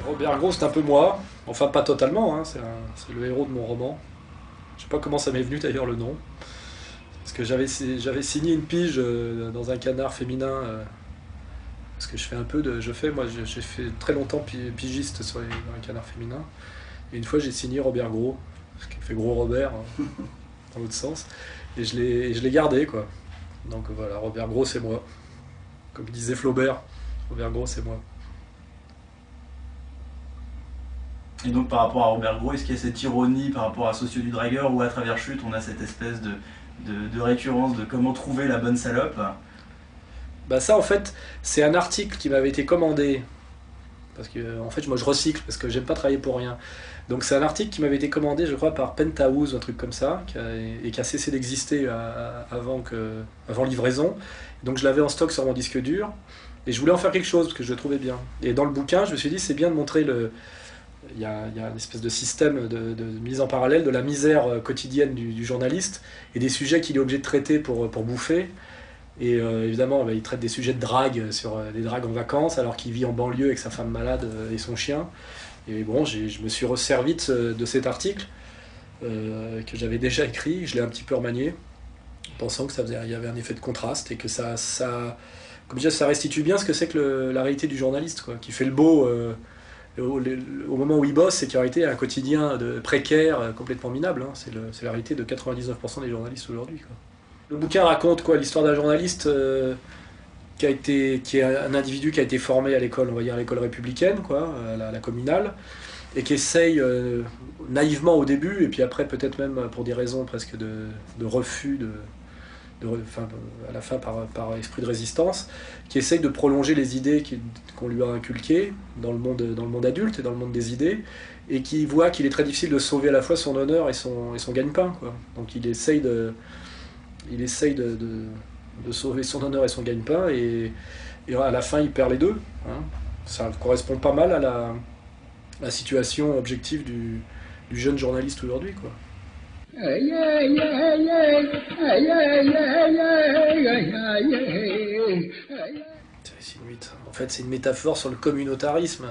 Robert Gros, c'est un peu moi, enfin pas totalement, hein, c'est le héros de mon roman. Je sais pas comment ça m'est venu d'ailleurs le nom, parce que j'avais signé une pige dans un canard féminin, parce que je fais un peu de, j'ai fait très longtemps pigiste dans les canards féminins, et une fois j'ai signé Robert Gros, ce qui fait Gros Robert, hein, dans l'autre sens, et je l'ai gardé quoi. Donc voilà, Robert Gros c'est moi, comme disait Flaubert, Robert Gros c'est moi. Et donc par rapport à Robert Gros, est-ce qu'il y a cette ironie par rapport à Sociaux du Dragueur, ou à travers Chute on a cette espèce de récurrence de comment trouver la bonne salope? Bah ça en fait c'est un article qui m'avait été commandé, parce que en fait moi je recycle parce que j'aime pas travailler pour rien. Donc c'est un article qui m'avait été commandé je crois par Penthouse, un truc comme ça, et qui a cessé d'exister avant livraison. Donc je l'avais en stock sur mon disque dur, et je voulais en faire quelque chose parce que je le trouvais bien. Et dans le bouquin je me suis dit c'est bien de montrer il y a une espèce de système de mise en parallèle de la misère quotidienne du journaliste et des sujets qu'il est obligé de traiter pour bouffer. Et évidemment, il traite des sujets de drague, sur des dragues en vacances, alors qu'il vit en banlieue avec sa femme malade et son chien. Et bon, je me suis resservi de cet article que j'avais déjà écrit, je l'ai un petit peu remanié, pensant que il y avait un effet de contraste et que comme je disais, ça restitue bien ce que c'est que la réalité du journaliste, quoi, qui fait le beau. Au moment où il bosse, c'est qu'il y a été un quotidien précaire, complètement minable. Hein. C'est la réalité de 99% des journalistes aujourd'hui. Quoi. Le bouquin raconte quoi, l'histoire d'un journaliste qui est un individu qui a été formé à l'école, on va dire à l'école républicaine, quoi, à la communale, et qui essaye naïvement au début, et puis après peut-être même pour des raisons presque de refus, à la fin par esprit de résistance, qui essaye de prolonger les idées qu'on lui a inculquées dans le monde adulte et dans le monde des idées, et qui voit qu'il est très difficile de sauver à la fois son honneur et son gagne-pain. Quoi. Donc il essaye de sauver son honneur et son gagne-pain, et à la fin il perd les deux. Hein. Ça correspond pas mal à la situation objective du jeune journaliste aujourd'hui, quoi. En fait, c'est une métaphore sur le communautarisme.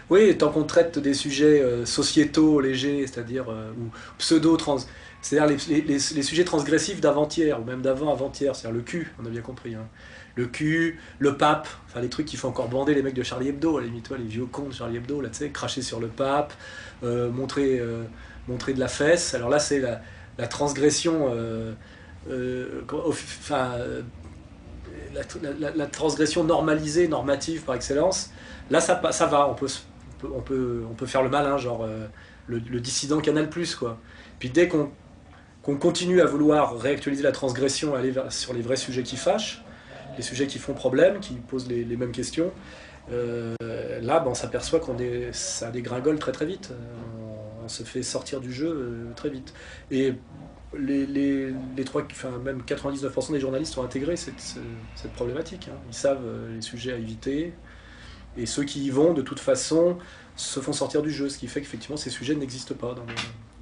Oui, tant qu'on traite des sujets sociétaux légers, c'est-à-dire ou c'est-à-dire les sujets transgressifs d'avant-hier ou même d'avant-avant-hier, c'est-à-dire le cul, on a bien compris. Hein. Le cul, le pape, enfin les trucs qui font encore bander les mecs de Charlie Hebdo, à la limite, toi, les vieux cons de Charlie Hebdo, là, tu sais, cracher sur le pape, montrer de la fesse. Alors là, c'est la transgression, la transgression normalisée, normative par excellence. Là, ça va, on peut faire le malin, genre le dissident Canal+, quoi. Puis dès qu'on continue à vouloir réactualiser la transgression, aller sur les vrais sujets qui fâchent, les sujets qui font problème, qui posent les mêmes questions, là, on s'aperçoit ça dégringole très très vite. On se fait sortir du jeu très vite. Et même 99% des journalistes ont intégré cette problématique. Hein. Ils savent les sujets à éviter, et ceux qui y vont, de toute façon, se font sortir du jeu, ce qui fait qu'effectivement ces sujets n'existent pas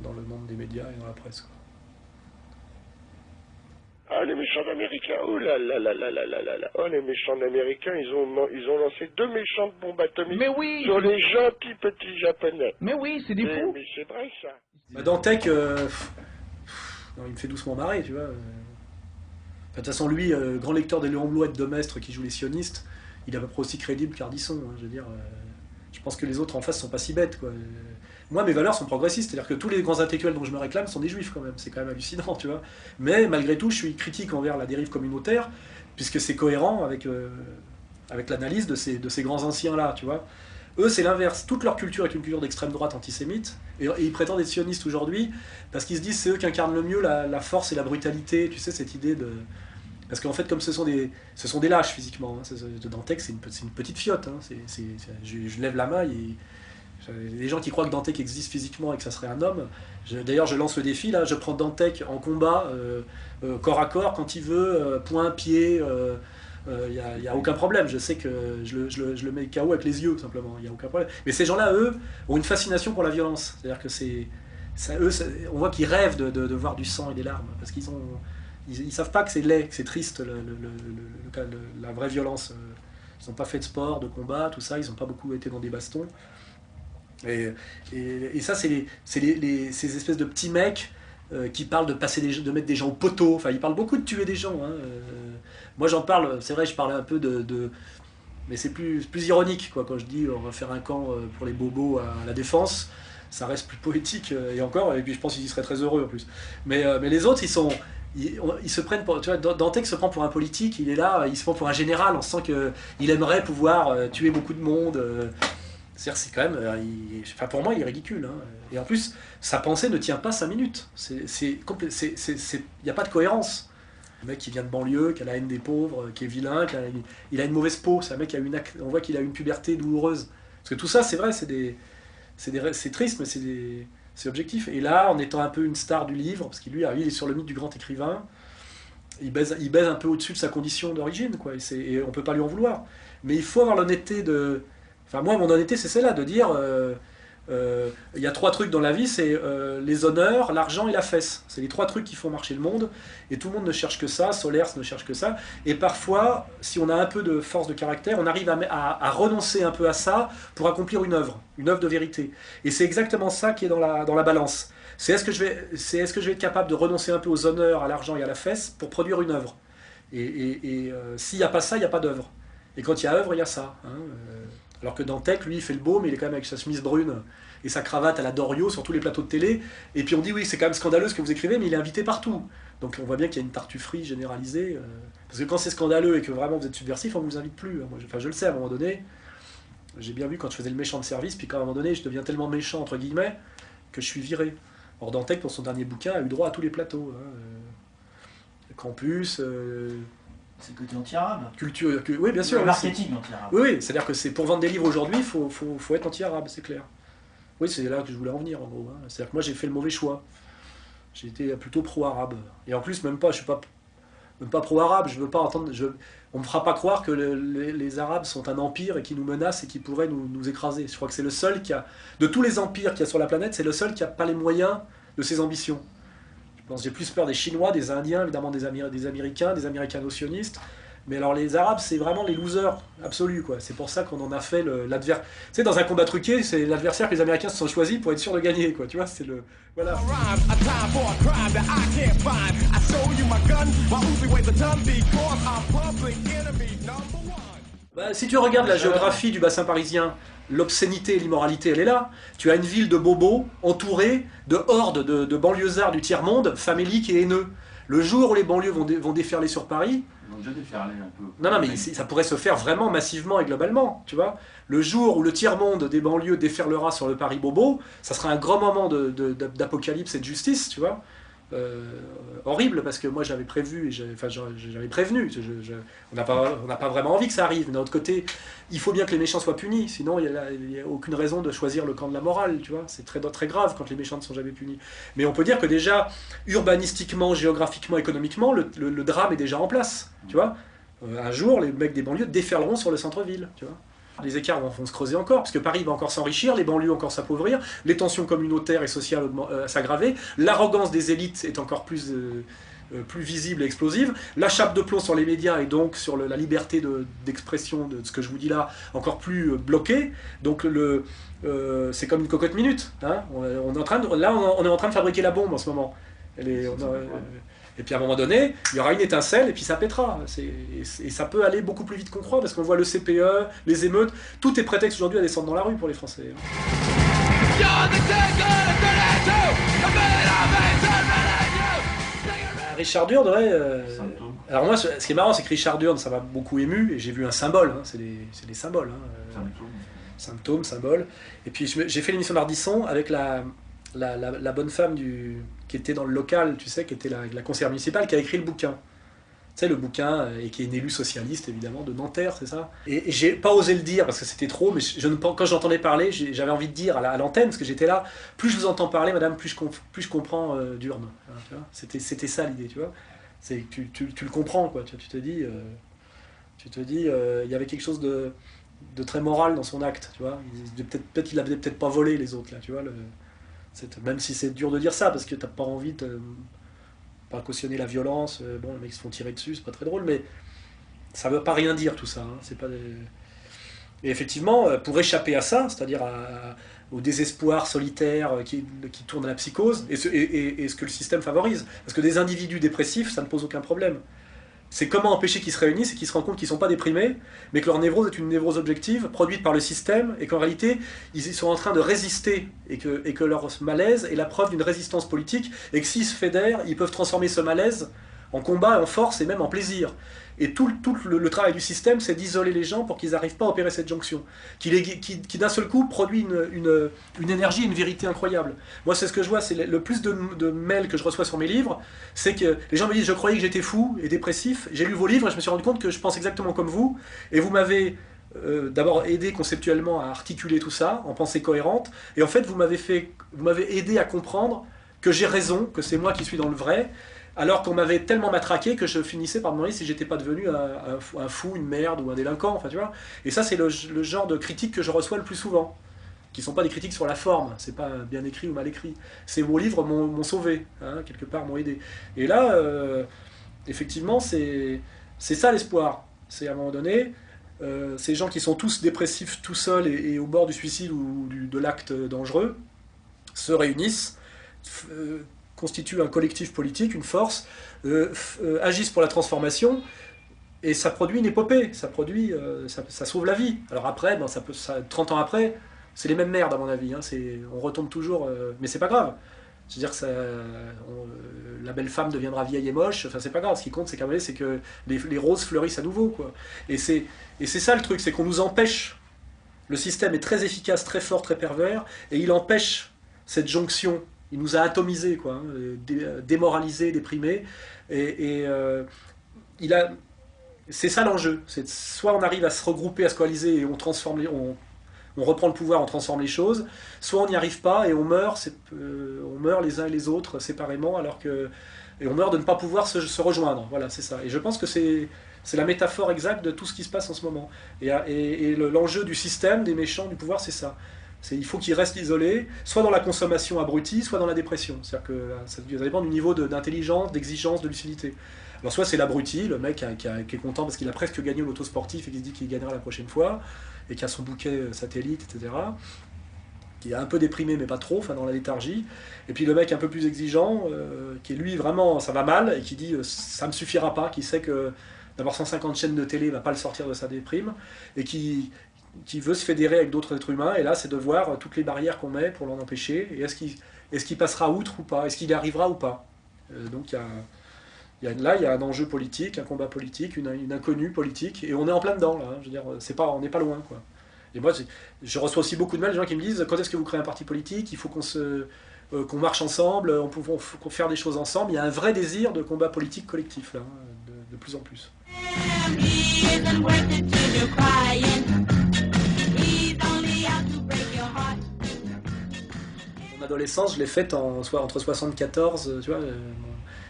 dans le monde des médias et dans la presse. Quoi. Ah, les méchants américains, oh là là là là là là là là. Oh, les méchants américains, ils ont lancé 2 méchantes bombes atomiques sur les gentils petits japonais. Mais oui, c'est des fous. Mais c'est vrai, ça. Dantec, non, il me fait doucement marrer, tu vois. De toute façon, lui, grand lecteur des Léon Blum et de Mestre qui joue les sionistes, il est à peu près aussi crédible qu'Ardisson. Hein, je veux dire, je pense que les autres en face sont pas si bêtes, quoi. Moi, mes valeurs sont progressistes, c'est-à-dire que tous les grands intellectuels dont je me réclame sont des juifs quand même, c'est quand même hallucinant, tu vois. Mais malgré tout, je suis critique envers la dérive communautaire, puisque c'est cohérent avec l'analyse de ces grands anciens-là, tu vois. Eux, c'est l'inverse. Toute leur culture est une culture d'extrême droite antisémite, et ils prétendent être sionistes aujourd'hui, parce qu'ils se disent c'est eux qui incarnent le mieux la force et la brutalité, tu sais, cette idée de... Parce qu'en fait, comme ce sont des lâches physiquement, hein, Dantec, c'est une petite fiotte, hein, je lève la main, les gens qui croient que Dantec existe physiquement et que ça serait un homme, D'ailleurs, je lance le défi, là, je prends Dantec en combat, corps à corps, quand il veut, point, pied, il n'y a aucun problème. Je sais que je le mets KO avec les yeux, simplement, il n'y a aucun problème. Mais ces gens-là, eux, ont une fascination pour la violence. C'est-à-dire que on voit qu'ils rêvent de voir du sang et des larmes, parce ils savent pas que c'est laid, que c'est triste, la vraie violence. Ils n'ont pas fait de sport, de combat, tout ça, ils n'ont pas beaucoup été dans des bastons. Et ça, c'est ces espèces de petits mecs qui parlent de mettre des gens au poteau. Enfin, ils parlent beaucoup de tuer des gens. Hein. Moi, j'en parle, c'est vrai, je parle un peu mais c'est plus ironique, quoi, quand je dis on va faire un camp pour les bobos à la Défense. Ça reste plus poétique, et puis je pense qu'ils y seraient très heureux en plus. Mais les autres, ils se prennent pour... Tu vois, Dantec se prend pour un politique, il est là, il se prend pour un général, on sent qu'il aimerait pouvoir tuer beaucoup de monde. C'est quand même... enfin, pour moi, il est ridicule. Hein. Et en plus, sa pensée ne tient pas 5 minutes. Il n'y a pas de cohérence. Le mec qui vient de banlieue, qui a la haine des pauvres, qui est vilain, il a une mauvaise peau. C'est un mec qui a on voit qu'il a une puberté douloureuse. Parce que tout ça, c'est vrai, c'est triste, mais c'est objectif. Et là, en étant un peu une star du livre, parce qu'il lui, il est sur le mythe du grand écrivain, il baise un peu au-dessus de sa condition d'origine, quoi. Et on peut pas lui en vouloir. Mais il faut avoir l'honnêteté de... Enfin, moi, mon honnêteté, c'est celle-là, de dire... il y a 3 trucs dans la vie, c'est les honneurs, l'argent et la fesse. C'est les 3 trucs qui font marcher le monde. Et tout le monde ne cherche que ça, Solers ne cherche que ça. Et parfois, si on a un peu de force de caractère, on arrive à renoncer un peu à ça pour accomplir une œuvre de vérité. Et c'est exactement ça qui est dans la balance. C'est est-ce que je vais être capable de renoncer un peu aux honneurs, à l'argent et à la fesse pour produire une œuvre. Et s'il n'y a pas ça, il n'y a pas d'œuvre. Et quand il y a œuvre, il y a ça. Hein. Alors que Dantec, lui, il fait le beau, mais il est quand même avec sa chemise brune et sa cravate à la Dorio sur tous les plateaux de télé. Et puis on dit, oui, c'est quand même scandaleux ce que vous écrivez, mais il est invité partout. Donc on voit bien qu'il y a une tartufferie généralisée. Parce que quand c'est scandaleux et que vraiment vous êtes subversif, on ne vous invite plus. Moi, je le sais, à un moment donné, j'ai bien vu quand je faisais le méchant de service, puis qu'à un moment donné, je deviens tellement méchant, entre guillemets, que je suis viré. Or, Dantec, pour son dernier bouquin, a eu droit à tous les plateaux. Hein. Campus... C'est le côté anti-arabe. Culture, oui, bien sûr. Le marketing anti-arabe. Oui, c'est-à-dire que pour vendre des livres aujourd'hui, il faut être anti-arabe, c'est clair. Oui, c'est là que je voulais en venir, en gros. Hein. C'est-à-dire que moi, j'ai fait le mauvais choix. J'ai été plutôt pro-arabe. Et en plus, je suis même pas pro-arabe. Je veux pas entendre. On me fera pas croire que les Arabes sont un empire et qui nous menacent et qui pourraient nous écraser. Je crois que c'est le seul de tous les empires qu'il y a sur la planète, c'est le seul qui n'a pas les moyens de ses ambitions. J'ai plus peur des Chinois, des Indiens, évidemment des Américains, des Américano-sionistes. Mais alors les Arabes, c'est vraiment les losers absolus, quoi. C'est pour ça qu'on en a fait l'adversaire. Tu sais, dans un combat truqué, c'est l'adversaire que les Américains se sont choisis pour être sûrs de gagner, quoi. Tu vois, c'est le... Voilà. Si tu regardes la géographie du bassin parisien, l'obscénité et l'immoralité, elle est là. Tu as une ville de bobos entourée de hordes de banlieusards du tiers-monde, faméliques et haineux. Le jour où les banlieues vont déferler sur Paris... Ils vont déjà déferler un peu. Non, mais ça pourrait se faire vraiment massivement et globalement, tu vois. Le jour où le tiers-monde des banlieues déferlera sur le Paris bobo, ça sera un grand moment d'apocalypse et de justice, tu vois. Horrible, parce que moi j'avais prévu, j'avais prévenu, on n'a pas vraiment envie que ça arrive, mais d'un autre côté, il faut bien que les méchants soient punis, sinon il n'y a aucune raison de choisir le camp de la morale, tu vois, c'est très grave quand les méchants ne sont jamais punis. Mais on peut dire que déjà, urbanistiquement, géographiquement, économiquement, le drame est déjà en place, tu vois. Un jour, les mecs des banlieues déferleront sur le centre-ville, tu vois. Les écarts vont se creuser encore, parce que Paris va encore s'enrichir, les banlieues encore s'appauvrir, les tensions communautaires et sociales s'aggraver, l'arrogance des élites est encore plus visible et explosive, la chape de plomb sur les médias et donc sur la liberté d'expression de ce que je vous dis là, encore plus bloquée. Donc c'est comme une cocotte minute. Hein. On est en train de fabriquer la bombe en ce moment. Et puis à un moment donné, il y aura une étincelle et puis ça pètera. Et ça peut aller beaucoup plus vite qu'on croit, parce qu'on voit le CPE, les émeutes, tout est prétexte aujourd'hui à descendre dans la rue pour les Français. Richard Durd, ouais. Alors moi, ce qui est marrant, c'est que Richard Durd, ça m'a beaucoup ému, et j'ai vu un symbole, hein, c'est des symboles. Hein, symptômes, symboles. Et puis j'ai fait l'émission d'Ardisson avec la bonne femme qui était dans le local, tu sais, qui était la conseillère municipale, qui a écrit le bouquin. sais, le bouquin, et qui est un élu socialiste, évidemment, de Nanterre, c'est ça. Et j'ai pas osé le dire, parce que c'était trop, mais quand j'entendais parler, j'avais envie de dire à l'antenne, parce que j'étais là, plus je vous entends parler, madame, plus je comprends Durme. Hein, tu vois, c'était ça l'idée, tu vois. Tu le comprends, quoi. Tu te dis, il y avait quelque chose de très moral dans son acte, tu vois. Peut-être qu'il avait peut-être pas volé les autres, là, tu vois. Même si c'est dur de dire ça, parce que t'as pas envie de pas cautionner la violence, bon, les mecs se font tirer dessus, c'est pas très drôle, mais ça veut pas rien dire tout ça. Hein. C'est pas des... Et effectivement, pour échapper à ça, c'est-à-dire au désespoir solitaire qui tourne à la psychose, et ce que le système favorise, parce que des individus dépressifs, ça ne pose aucun problème. C'est comment empêcher qu'ils se réunissent et qu'ils se rendent compte qu'ils ne sont pas déprimés, mais que leur névrose est une névrose objective, produite par le système, et qu'en réalité, ils sont en train de résister, et que leur malaise est la preuve d'une résistance politique, et que s'ils se fédèrent, ils peuvent transformer ce malaise en combat, en force, et même en plaisir. Et tout le travail du système, c'est d'isoler les gens pour qu'ils n'arrivent pas à opérer cette jonction, qui d'un seul coup produit une énergie et une vérité incroyable. Moi, c'est ce que je vois, c'est le plus de mails que je reçois sur mes livres, c'est que les gens me disent « je croyais que j'étais fou et dépressif, j'ai lu vos livres et je me suis rendu compte que je pense exactement comme vous, et vous m'avez d'abord aidé conceptuellement à articuler tout ça, en pensée cohérente, et en fait, vous m'avez aidé à comprendre que j'ai raison, que c'est moi qui suis dans le vrai, alors qu'on m'avait tellement matraqué que je finissais par me demander si j'étais pas devenu un fou, une merde ou un délinquant, enfin tu vois. Et ça c'est le genre de critiques que je reçois le plus souvent, qui sont pas des critiques sur la forme, c'est pas bien écrit ou mal écrit. Ces vos livres m'ont sauvé, hein, quelque part m'ont aidé. Et là, effectivement, c'est ça l'espoir. C'est à un moment donné, ces gens qui sont tous dépressifs tout seuls et au bord du suicide ou de l'acte dangereux, se réunissent, constituent un collectif politique, une force, agissent pour la transformation, et ça produit une épopée, ça sauve la vie. Alors après, 30 ans après, c'est les mêmes merdes à mon avis, hein, on retombe toujours, mais c'est pas grave. C'est-à-dire que la belle femme deviendra vieille et moche, enfin c'est pas grave, ce qui compte c'est que les roses fleurissent à nouveau, quoi. Et c'est ça le truc, c'est qu'on nous empêche, le système est très efficace, très fort, très pervers, et il empêche cette jonction. Il nous a atomisés, quoi, hein, démoralisés, déprimés, et c'est ça l'enjeu. Soit on arrive à se regrouper, à se coaliser, et on reprend le pouvoir, on transforme les choses, soit on n'y arrive pas et on meurt les uns et les autres séparément, et on meurt de ne pas pouvoir se rejoindre. Voilà, c'est ça. Et je pense que c'est la métaphore exacte de tout ce qui se passe en ce moment. Et l'enjeu du système, des méchants, du pouvoir, c'est ça. Il faut qu'ils restent isolés, soit dans la consommation abrutie, soit dans la dépression. C'est-à-dire que ça dépend du niveau d'intelligence, d'exigence, de lucidité. Alors soit c'est l'abruti, le mec qui est content parce qu'il a presque gagné au loto sportif et qui se dit qu'il gagnera la prochaine fois, et qui a son bouquet satellite, etc., qui est un peu déprimé mais pas trop, enfin dans la léthargie. Et puis le mec un peu plus exigeant, qui est lui vraiment, ça va mal, et qui dit ça me suffira pas, qui sait que d'avoir 150 chaînes de télé va pas le sortir de sa déprime, et qui veut se fédérer avec d'autres êtres humains, et là c'est de voir toutes les barrières qu'on met pour l'en empêcher, et est-ce qu'il passera outre ou pas, est-ce qu'il y arrivera ou pas. Donc il y a un enjeu politique, un combat politique, une inconnue politique, et on est en plein dedans, là, hein. Je veux dire, on n'est pas loin, quoi. Et moi, je reçois aussi beaucoup de mails, des gens qui me disent, quand est-ce que vous créez un parti politique, il faut qu'on marche ensemble, on peut faire des choses ensemble, il y a un vrai désir de combat politique collectif, là, hein, de plus en plus. Mon adolescence, je l'ai faite entre 74, tu vois,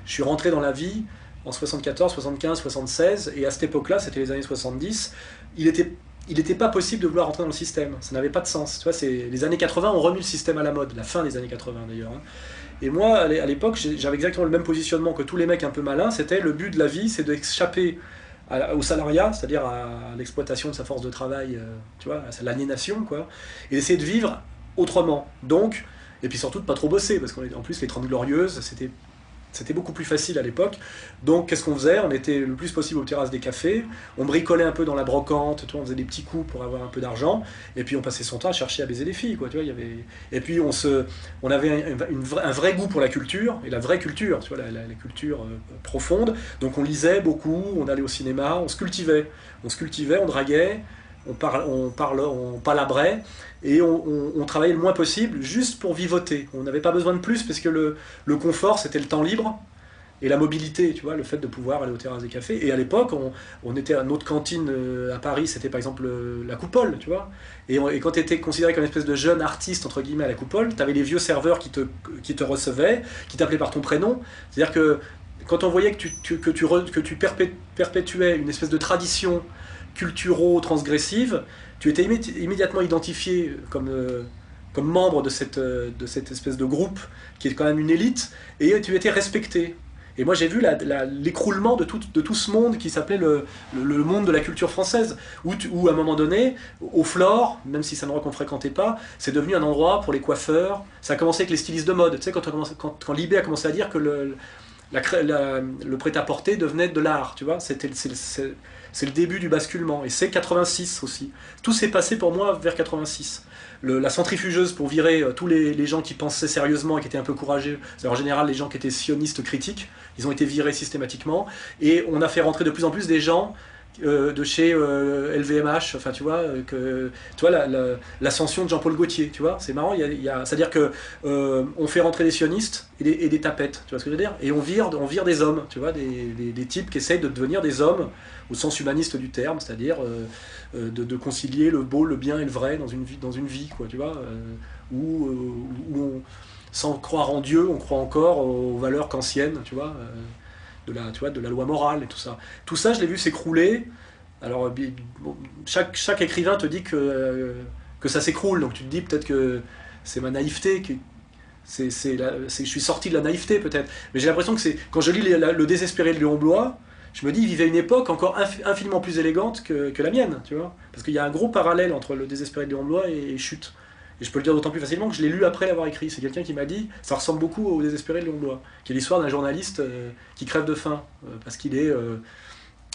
je suis rentré dans la vie en 74, 75, 76, et à cette époque-là, c'était les années 70, il n'était pas possible de vouloir rentrer dans le système, ça n'avait pas de sens. Tu vois, les années 80 ont remis le système à la mode, la fin des années 80 d'ailleurs. Hein. Et moi, à l'époque, j'avais exactement le même positionnement que tous les mecs un peu malins, c'était le but de la vie, c'est d'échapper au salariat, c'est-à-dire à l'exploitation de sa force de travail, tu vois, à l'aliénation, quoi, et d'essayer de vivre autrement. Donc, et puis surtout de pas trop bosser, parce qu'en plus les 30 Glorieuses, c'était beaucoup plus facile à l'époque. Donc qu'est-ce qu'on faisait? On était le plus possible aux terrasses des cafés, on bricolait un peu dans la brocante, tu vois, on faisait des petits coups pour avoir un peu d'argent, et puis on passait son temps à chercher à baiser des filles, quoi, tu vois, et puis on avait un vrai goût pour la culture, et la vraie culture, tu vois, la culture profonde. Donc on lisait beaucoup, on allait au cinéma, on se cultivait, on draguait, on palabrait, et on travaillait le moins possible juste pour vivoter. On n'avait pas besoin de plus parce que le confort c'était le temps libre, et la mobilité, tu vois, le fait de pouvoir aller aux terrasses des cafés. Et à l'époque, on était à notre cantine à Paris, c'était par exemple la Coupole, tu vois. Et quand tu étais considéré comme une espèce de jeune artiste, entre guillemets, à la Coupole, tu avais les vieux serveurs qui te recevaient, qui t'appelaient par ton prénom. C'est-à-dire que quand on voyait que tu perpétuais une espèce de tradition culturo-transgressive, tu étais immédiatement identifié comme membre de cette espèce de groupe qui est quand même une élite, et tu étais respecté. Et moi j'ai vu l'écroulement de tout ce monde qui s'appelait le monde de la culture française, où à un moment donné, au Flore, même si c'est un endroit qu'on fréquentait pas, c'est devenu un endroit pour les coiffeurs. Ça a commencé avec les stylistes de mode. Tu sais, quand Libé a commencé à dire que le prêt-à-porter devenait de l'art, tu vois, c'est le début du basculement, et c'est 86 aussi. Tout s'est passé pour moi vers 86. La centrifugeuse pour virer tous les gens qui pensaient sérieusement et qui étaient un peu courageux, c'est en général les gens qui étaient sionistes critiques, ils ont été virés systématiquement, et on a fait rentrer de plus en plus des gens de chez LVMH, enfin tu vois, l'ascension de Jean-Paul Gaultier, tu vois, c'est marrant, c'est-à-dire que on fait rentrer des sionistes et des tapettes, tu vois ce que je veux dire, et on vire des hommes, tu vois, des types qui essayent de devenir des hommes au sens humaniste du terme, c'est-à-dire de concilier le beau, le bien et le vrai dans une vie, quoi, tu vois, où sans croire en Dieu, on croit encore aux valeurs kantiennes, tu vois, de la loi morale et tout ça. Tout ça, je l'ai vu s'écrouler. Alors, bon, chaque écrivain te dit que ça s'écroule, donc tu te dis peut-être que c'est ma naïveté, que je suis sorti de la naïveté peut-être. Mais j'ai l'impression que quand je lis Le Désespéré de Léon Bloy, je me dis, il vivait une époque encore infiniment plus élégante que la mienne, tu vois. Parce qu'il y a un gros parallèle entre Le Désespéré de Léon Bloy et Chute. Et je peux le dire d'autant plus facilement que je l'ai lu après l'avoir écrit. C'est quelqu'un qui m'a dit, ça ressemble beaucoup au Désespéré de Léon Bloy, qui est l'histoire d'un journaliste qui crève de faim, parce qu'il est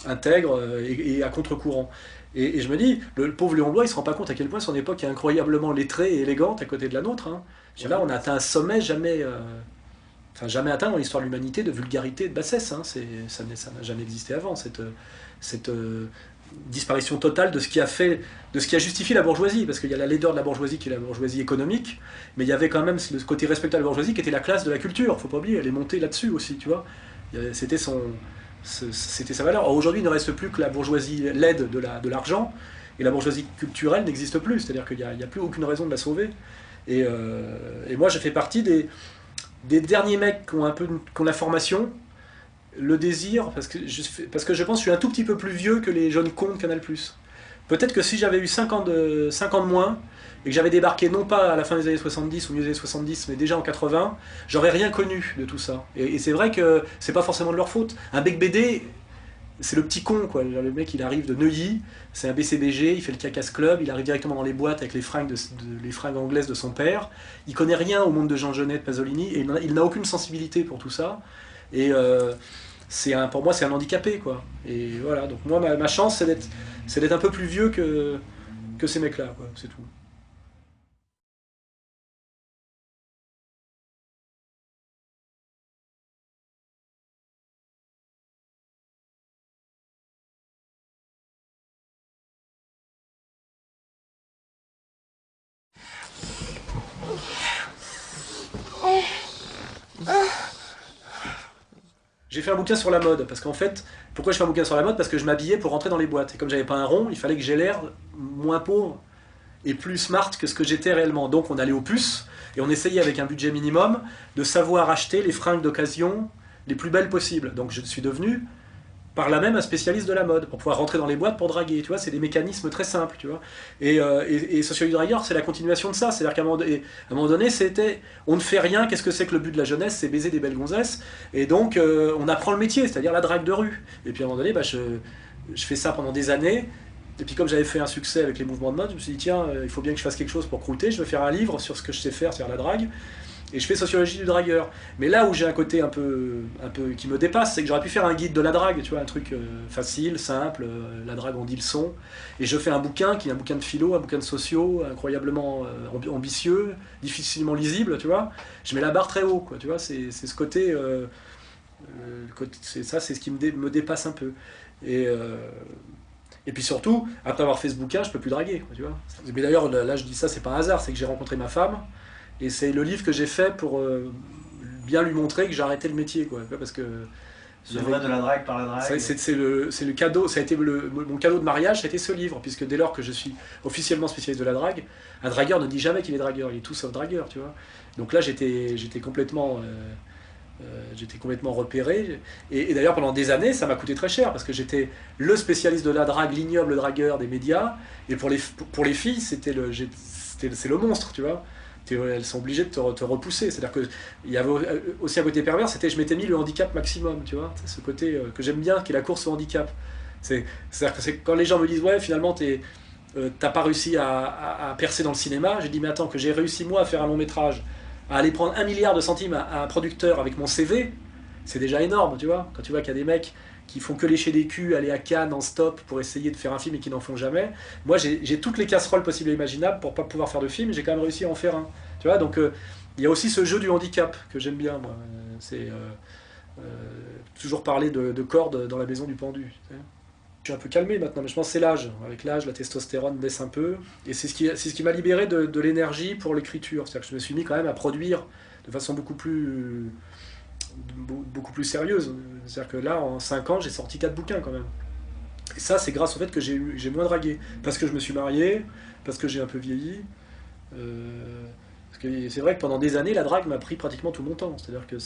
intègre et à contre-courant. Et je me dis, le pauvre Léon Bloy, il se rend pas compte à quel point son époque est incroyablement lettrée et élégante à côté de la nôtre. Hein. Là, on a atteint un sommet jamais atteint dans l'histoire de l'humanité de vulgarité et de bassesse. Hein. Ça n'a jamais existé avant, cette disparition totale de ce qui a justifié la bourgeoisie, parce qu'il y a la laideur de la bourgeoisie qui est la bourgeoisie économique, mais il y avait quand même le côté respectable de la bourgeoisie qui était la classe de la culture, faut pas oublier, elle est montée là-dessus aussi, tu vois. C'était sa valeur. Or, aujourd'hui, il ne reste plus que la bourgeoisie laide de l'argent, et la bourgeoisie culturelle n'existe plus, c'est-à-dire qu'il n'y a plus aucune raison de la sauver. Et moi, je fais partie des derniers mecs qui ont la formation, le désir, parce que je pense que je suis un tout petit peu plus vieux que les jeunes cons de Canal+. Peut-être que si j'avais eu 5 ans de moins, et que j'avais débarqué non pas à la fin des années 70 ou au milieu des années 70, mais déjà en 80, j'aurais rien connu de tout ça. Et c'est vrai que c'est pas forcément de leur faute. Un bec BD, c'est le petit con, quoi. Le mec, il arrive de Neuilly, c'est un BCBG, il fait le Cacas Club, il arrive directement dans les boîtes avec les fringues anglaises de son père. Il connaît rien au monde de Jean Genet, de Pasolini, et il n'a aucune sensibilité pour tout ça. Et pour moi, c'est un handicapé, quoi. Et voilà, donc moi, ma chance, c'est d'être un peu plus vieux que ces mecs-là, quoi. C'est tout. J'ai fait un bouquin sur la mode, parce qu'en fait, pourquoi je fais un bouquin sur la mode? Parce que je m'habillais pour rentrer dans les boîtes. Et comme j'avais pas un rond, il fallait que j'ai l'air moins pauvre et plus smart que ce que j'étais réellement. Donc on allait aux puces, et on essayait avec un budget minimum de savoir acheter les fringues d'occasion les plus belles possibles. Donc je suis devenu par là même un spécialiste de la mode, pour pouvoir rentrer dans les boîtes pour draguer, tu vois, c'est des mécanismes très simples, tu vois. Et Sociologie Dragueur, c'est la continuation de ça, c'est-à-dire qu'à un moment donné, c'était, on ne fait rien, qu'est-ce que c'est que le but de la jeunesse? C'est baiser des belles gonzesses, et donc on apprend le métier, c'est-à-dire la drague de rue. Et puis à un moment donné, je fais ça pendant des années, et puis comme j'avais fait un succès avec les mouvements de mode, je me suis dit, tiens, il faut bien que je fasse quelque chose pour croûter, je vais faire un livre sur ce que je sais faire, c'est-à-dire la drague, et je fais sociologie du dragueur. Mais là où j'ai un côté un peu qui me dépasse, c'est que j'aurais pu faire un guide de la drague, tu vois, un truc facile, simple, la drague on dit le son. Et je fais un bouquin qui est un bouquin de philo, un bouquin de sociaux, incroyablement ambitieux, difficilement lisible, tu vois. Je mets la barre très haut, quoi, tu vois, c'est ce côté, c'est ce qui me dépasse un peu. Et puis surtout, après avoir fait ce bouquin, je peux plus draguer, quoi, tu vois. Mais d'ailleurs, là je dis ça, c'est pas un hasard, c'est que j'ai rencontré ma femme, et c'est le livre que j'ai fait pour bien lui montrer que j'arrêtais le métier, quoi, parce que... Le vrai de la drague par la drague. C'est le cadeau, ça a été mon cadeau de mariage, ça a été ce livre, puisque dès lors que je suis officiellement spécialiste de la drague, un dragueur ne dit jamais qu'il est dragueur, il est tout sauf dragueur, tu vois. Donc là, j'étais complètement repéré, et d'ailleurs pendant des années, ça m'a coûté très cher, parce que j'étais le spécialiste de la drague, l'ignoble dragueur des médias, et pour les filles, c'est le monstre, tu vois. Elles sont obligées de te repousser. C'est-à-dire qu'il y avait aussi un côté pervers, c'était je m'étais mis le handicap maximum, tu vois, ce côté que j'aime bien, qui est la course au handicap. C'est-à-dire que quand les gens me disent, ouais, finalement, t'as pas réussi à percer dans le cinéma, j'ai dit, mais attends, que j'ai réussi moi à faire un long métrage, à aller prendre 1 milliard de centimes à un producteur avec mon CV, c'est déjà énorme, tu vois. Quand tu vois qu'il y a des mecs qui font que lécher des culs, aller à Cannes en stop pour essayer de faire un film et qui n'en font jamais. Moi, j'ai toutes les casseroles possibles et imaginables pour pas pouvoir faire de film, et j'ai quand même réussi à en faire un. Tu vois, donc il y a aussi ce jeu du handicap que j'aime bien, moi. C'est toujours parler de cordes dans la maison du pendu. Tu sais. Je suis un peu calmé maintenant, mais je pense que c'est l'âge. Avec l'âge, la testostérone baisse un peu, et c'est ce qui m'a libéré de l'énergie pour l'écriture. C'est-à-dire que je me suis mis quand même à produire de façon beaucoup plus sérieuse. C'est-à-dire que là, en 5 ans, j'ai sorti 4 bouquins quand même. Et ça, c'est grâce au fait que j'ai moins dragué. Parce que je me suis marié, parce que j'ai un peu vieilli. Parce que c'est vrai que pendant des années, la drague m'a pris pratiquement tout mon temps. C'est-à-dire que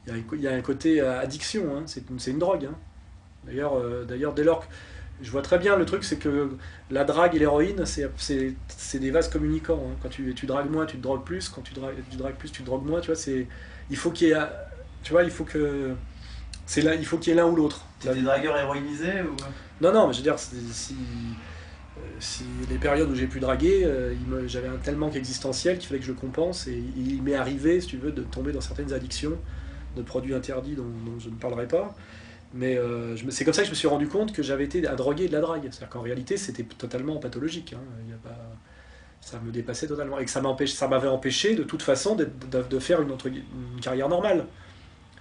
il y a un côté addiction, hein. C'est une drogue. Hein. D'ailleurs, dès lors que... Je vois très bien le truc, c'est que la drague et l'héroïne, c'est des vases communicants. Hein. Quand tu dragues moins, tu te drogues plus. Quand tu dragues plus, tu te drogues moins. Tu vois, il faut qu'il y ait... Tu vois, il faut qu'il y ait l'un ou l'autre. T'es des dragueurs héroïnisés ou... Non, mais je veux dire, si les périodes où j'ai pu draguer, j'avais un tel manque existentiel qu'il fallait que je le compense, et il m'est arrivé, si tu veux, de tomber dans certaines addictions, de produits interdits dont je ne parlerai pas. Mais c'est comme ça que je me suis rendu compte que j'avais été un drogué de la drague. C'est-à-dire qu'en réalité, c'était totalement pathologique. Hein. Ça me dépassait totalement. Et que ça m'avait empêché, de toute façon, de faire une carrière normale.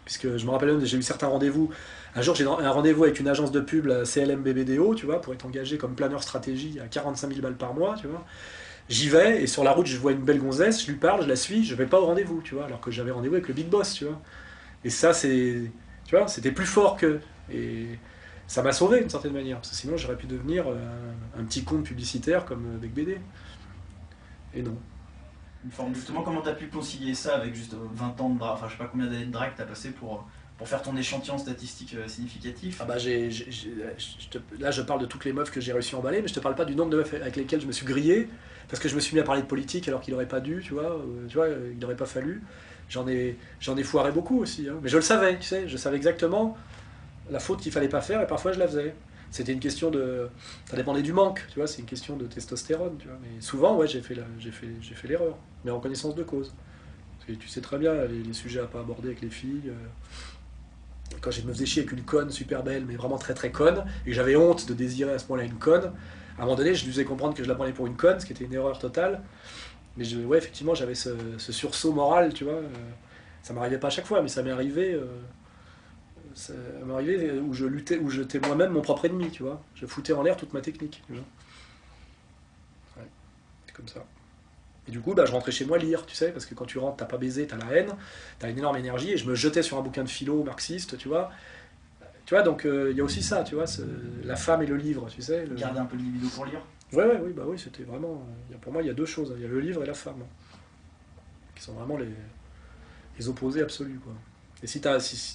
Puisque je me rappelle même, j'ai eu certains rendez-vous. Un jour, j'ai un rendez-vous avec une agence de pub, la CLM BBDO, tu vois, pour être engagé comme planeur stratégie à 45 000 balles par mois, tu vois. J'y vais, et sur la route, je vois une belle gonzesse, je lui parle, je la suis, je vais pas au rendez-vous, tu vois, alors que j'avais rendez-vous avec le big boss, tu vois. Et ça, tu vois, c'était plus fort que... Et ça m'a sauvé d'une certaine manière, parce que sinon j'aurais pu devenir un petit compte publicitaire comme Bec BD. Et non. Justement, comment tu as pu concilier ça avec juste 20 ans de drague, enfin je sais pas combien d'années de drague tu as passé pour faire ton échantillon statistique significatif? Ah bah là je parle de toutes les meufs que j'ai réussi à emballer, mais je te parle pas du nombre de meufs avec lesquelles je me suis grillé, parce que je me suis mis à parler de politique alors qu'il aurait pas dû, tu vois, il n'aurait pas fallu. J'en ai foiré beaucoup aussi, hein. Mais je le savais, tu sais, je savais exactement la faute qu'il fallait pas faire, et parfois je la faisais. C'était une question de... Ça dépendait du manque, tu vois, c'est une question de testostérone, tu vois. Mais souvent, ouais, j'ai fait l'erreur, mais en connaissance de cause. Parce que tu sais très bien les sujets à pas aborder avec les filles. Quand je me faisais chier avec une conne super belle, mais vraiment très très conne, et j'avais honte de désirer à ce moment-là une conne, à un moment donné, je lui faisais comprendre que je la prenais pour une conne, ce qui était une erreur totale. Mais ouais, effectivement, j'avais ce sursaut moral, tu vois. Ça m'arrivait pas à chaque fois, mais ça m'est arrivé... où j'étais moi-même mon propre ennemi, tu vois. Je foutais en l'air toute ma technique. Tu vois. Ouais, c'est comme ça. Et du coup, je rentrais chez moi lire, tu sais, parce que quand tu rentres, t'as pas baisé, t'as la haine, t'as une énorme énergie, et je me jetais sur un bouquin de philo marxiste, tu vois. Tu vois, donc il y a aussi ça, tu vois, la femme et le livre, tu sais. Garder un peu de libido pour lire. Oui, c'était vraiment... pour moi, il y a deux choses, il y a le livre et la femme, qui sont vraiment les opposés absolus, quoi. Et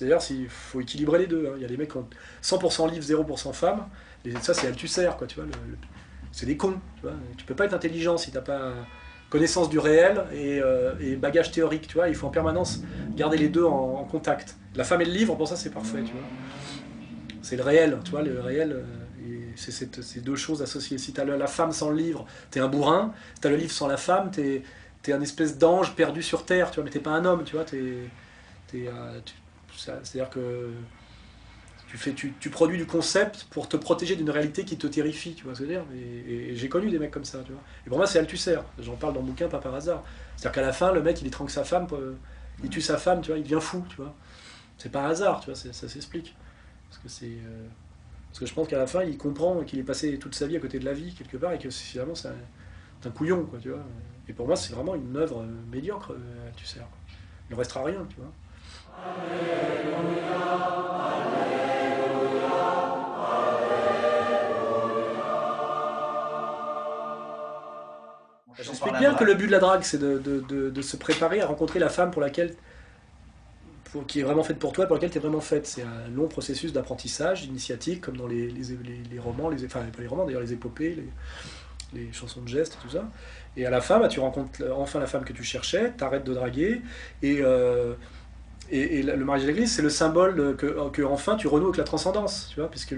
d'ailleurs, il faut équilibrer les deux. Hein. Il y a des mecs qui ont 100% livre, 0% femme. Et ça, c'est Althusser, quoi. Tu vois, c'est des cons. Tu vois. Tu peux pas être intelligent si t'as pas connaissance du réel et bagage théorique. Tu vois. Il faut en permanence garder les deux en contact. La femme et le livre, pour ça, c'est parfait. Tu vois. C'est le réel. Tu vois, le réel. C'est ces deux choses associées. Si t'as la femme sans le livre, t'es un bourrin. Si t'as le livre sans la femme, t'es un espèce d'ange perdu sur Terre. Tu vois, mais t'es pas un homme. Tu vois. C'est-à-dire que tu produis du concept pour te protéger d'une réalité qui te terrifie, tu vois ce que je veux dire. Et j'ai connu des mecs comme ça, tu vois. Et pour moi, c'est Althusser. J'en parle dans le bouquin, pas par hasard. C'est-à-dire qu'à la fin, le mec, il étrangle sa femme, il tue sa femme, tu vois, il devient fou, tu vois. C'est pas un hasard, tu vois, ça s'explique. Parce que je pense qu'à la fin, il comprend qu'il est passé toute sa vie à côté de la vie, quelque part, et que finalement, c'est un couillon, quoi, tu vois. Et pour moi, c'est vraiment une œuvre médiocre, Althusser. il ne restera rien, tu vois. J'explique bien que le but de la drague, c'est de se préparer à rencontrer la femme qui est vraiment faite pour toi, pour laquelle tu es vraiment faite. C'est un long processus d'apprentissage, initiatique, comme dans les romans, enfin pas les romans d'ailleurs, les épopées, les chansons de gestes et tout ça. Et à la fin, bah, tu rencontres enfin la femme que tu cherchais, t'arrêtes de draguer, et le mariage à l'église, c'est le symbole que enfin tu renoues avec la transcendance, tu vois, parce que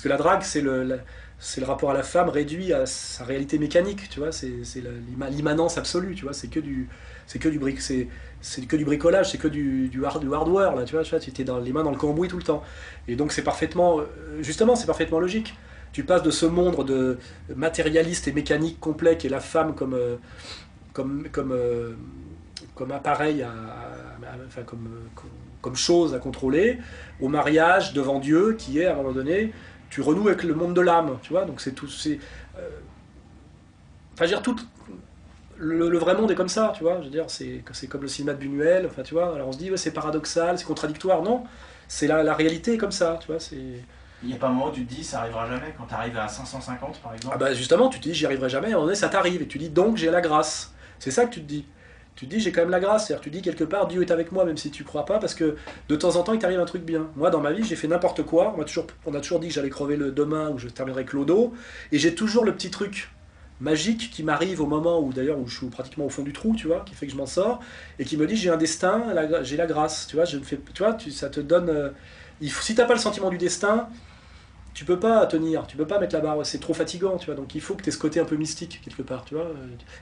la drague, c'est le rapport à la femme réduit à sa réalité mécanique, tu vois, c'est l'immanence absolue, tu vois, c'est que du bricolage, c'est que du hardware, là, tu vois, tu étais les mains dans le cambouis tout le temps. Et donc c'est parfaitement, justement, c'est parfaitement logique. Tu passes de ce monde de matérialiste et mécanique complet qui est la femme comme appareil, enfin, comme chose à contrôler, au mariage devant Dieu qui est, à un moment donné, tu renoues avec le monde de l'âme, tu vois, donc c'est tout, enfin, je veux dire, tout, le vrai monde est comme ça, tu vois, je veux dire, c'est comme le cinéma de Buñuel, enfin, tu vois, alors on se dit, ouais, c'est paradoxal, c'est contradictoire, non, c'est la réalité est comme ça, tu vois, c'est... Il n'y a pas un moment où tu te dis ça arrivera jamais quand tu arrives à 550 par exemple? Ah bah justement, tu te dis j'y arriverai jamais, à un moment donné ça t'arrive, et tu dis donc j'ai la grâce. C'est ça que tu te dis. Tu te dis j'ai quand même la grâce, c'est-à-dire tu dis quelque part Dieu est avec moi même si tu crois pas, parce que de temps en temps il t'arrive un truc bien. Moi dans ma vie j'ai fait n'importe quoi, on a toujours dit que j'allais crever le demain ou je terminerai clodo, et j'ai toujours le petit truc magique qui m'arrive au moment où d'ailleurs où je suis pratiquement au fond du trou, tu vois, qui fait que je m'en sors, et qui me dit j'ai un destin, j'ai la grâce, tu vois, ça te donne... si t'as pas le sentiment du destin, tu peux pas tenir, tu peux pas mettre la barre, c'est trop fatigant, tu vois, donc il faut que tu aies ce côté un peu mystique quelque part, tu vois,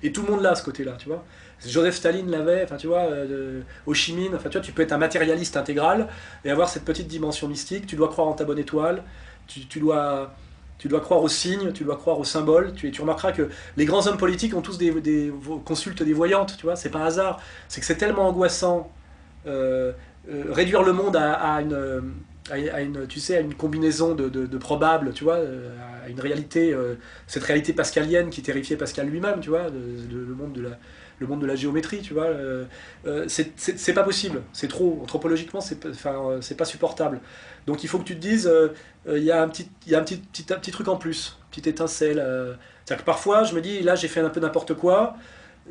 et tout le monde l'a ce côté-là, tu vois. Joseph Staline l'avait, enfin tu vois, Ho Chi Minh, enfin tu vois, tu peux être un matérialiste intégral et avoir cette petite dimension mystique, tu dois croire en ta bonne étoile, tu dois croire aux signes, tu dois croire aux symboles, tu remarqueras que les grands hommes politiques ont tous consultent des voyantes, tu vois, c'est pas un hasard, c'est que c'est tellement angoissant, réduire le monde à une, tu sais, à une combinaison de probables, tu vois, à une réalité, cette réalité pascalienne qui terrifiait Pascal lui-même, tu vois, le monde de la géométrie, tu vois, c'est pas possible, c'est trop, anthropologiquement, c'est pas supportable. Donc il faut que tu te dises, il y a un petit truc en plus, une petite étincelle. C'est-à-dire que parfois, je me dis, là j'ai fait un peu n'importe quoi,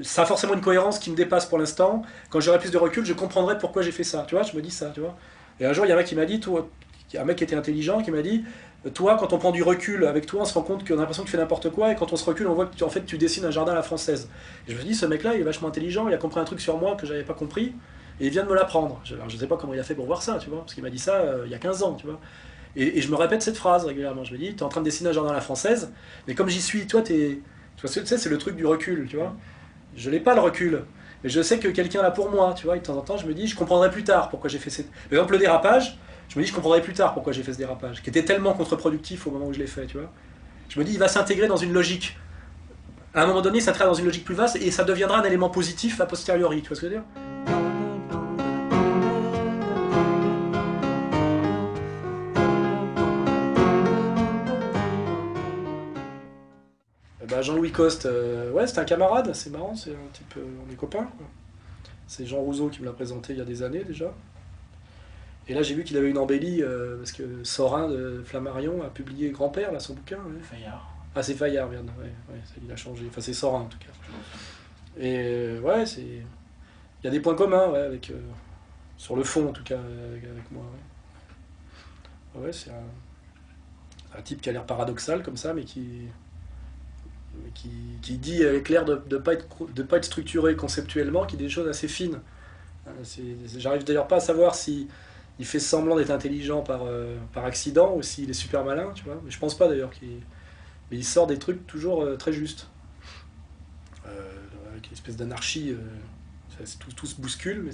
ça a forcément une cohérence qui me dépasse pour l'instant. Quand j'aurai plus de recul, je comprendrai pourquoi j'ai fait ça. Tu vois, je me dis ça, tu vois. Et un jour, il y a un mec qui m'a dit, toi, un mec qui était intelligent, qui m'a dit, toi, quand on prend du recul avec toi, on se rend compte qu'on a l'impression que tu fais n'importe quoi, et quand on se recule, on voit que en fait, tu dessines un jardin à la française. Et je me dis, ce mec-là, il est vachement intelligent, il a compris un truc sur moi que j'avais pas compris, et il vient de me l'apprendre. Alors, je sais pas comment il a fait pour voir ça, tu vois, parce qu'il m'a dit ça il y a 15 ans, tu vois. Et je me répète cette phrase régulièrement. Je me dis, tu es en train de dessiner un jardin à la française, mais comme j'y suis, toi, tu sais, c'est le truc du recul, tu vois. Je n'ai pas le recul, mais je sais que quelqu'un l'a pour moi, tu vois, et de temps en temps je me dis, je comprendrai plus tard pourquoi j'ai fait cette... Par exemple le dérapage, je me dis, je comprendrai plus tard pourquoi j'ai fait ce dérapage, qui était tellement contre-productif au moment où je l'ai fait, tu vois. Je me dis, il va s'intégrer dans une logique. À un moment donné, ça travaille dans une logique plus vaste, et ça deviendra un élément positif a posteriori, tu vois ce que je veux dire? Bah, Jean-Louis Coste, ouais, c'est un camarade, c'est marrant, c'est un type, on est copains, quoi. C'est Jean Rousseau qui me l'a présenté il y a des années déjà. Et là, j'ai vu qu'il avait une embellie, parce que Sorin de Flammarion a publié Grand-Père, là, son bouquin. Ouais. Fayard. Ah, c'est Fayard, merde, ouais, il a changé. Enfin, c'est Sorin en tout cas. Et ouais, il y a des points communs, ouais, sur le fond en tout cas, avec moi. Ouais, c'est un type qui a l'air paradoxal comme ça, mais qui dit avec l'air de ne pas être structuré conceptuellement, qui dit des choses assez fines. J'arrive d'ailleurs pas à savoir si il fait semblant d'être intelligent par accident ou s'il est super malin, tu vois. Mais je pense pas d'ailleurs mais il sort des trucs toujours très justes. Avec une espèce d'anarchie, tout se bouscule, mais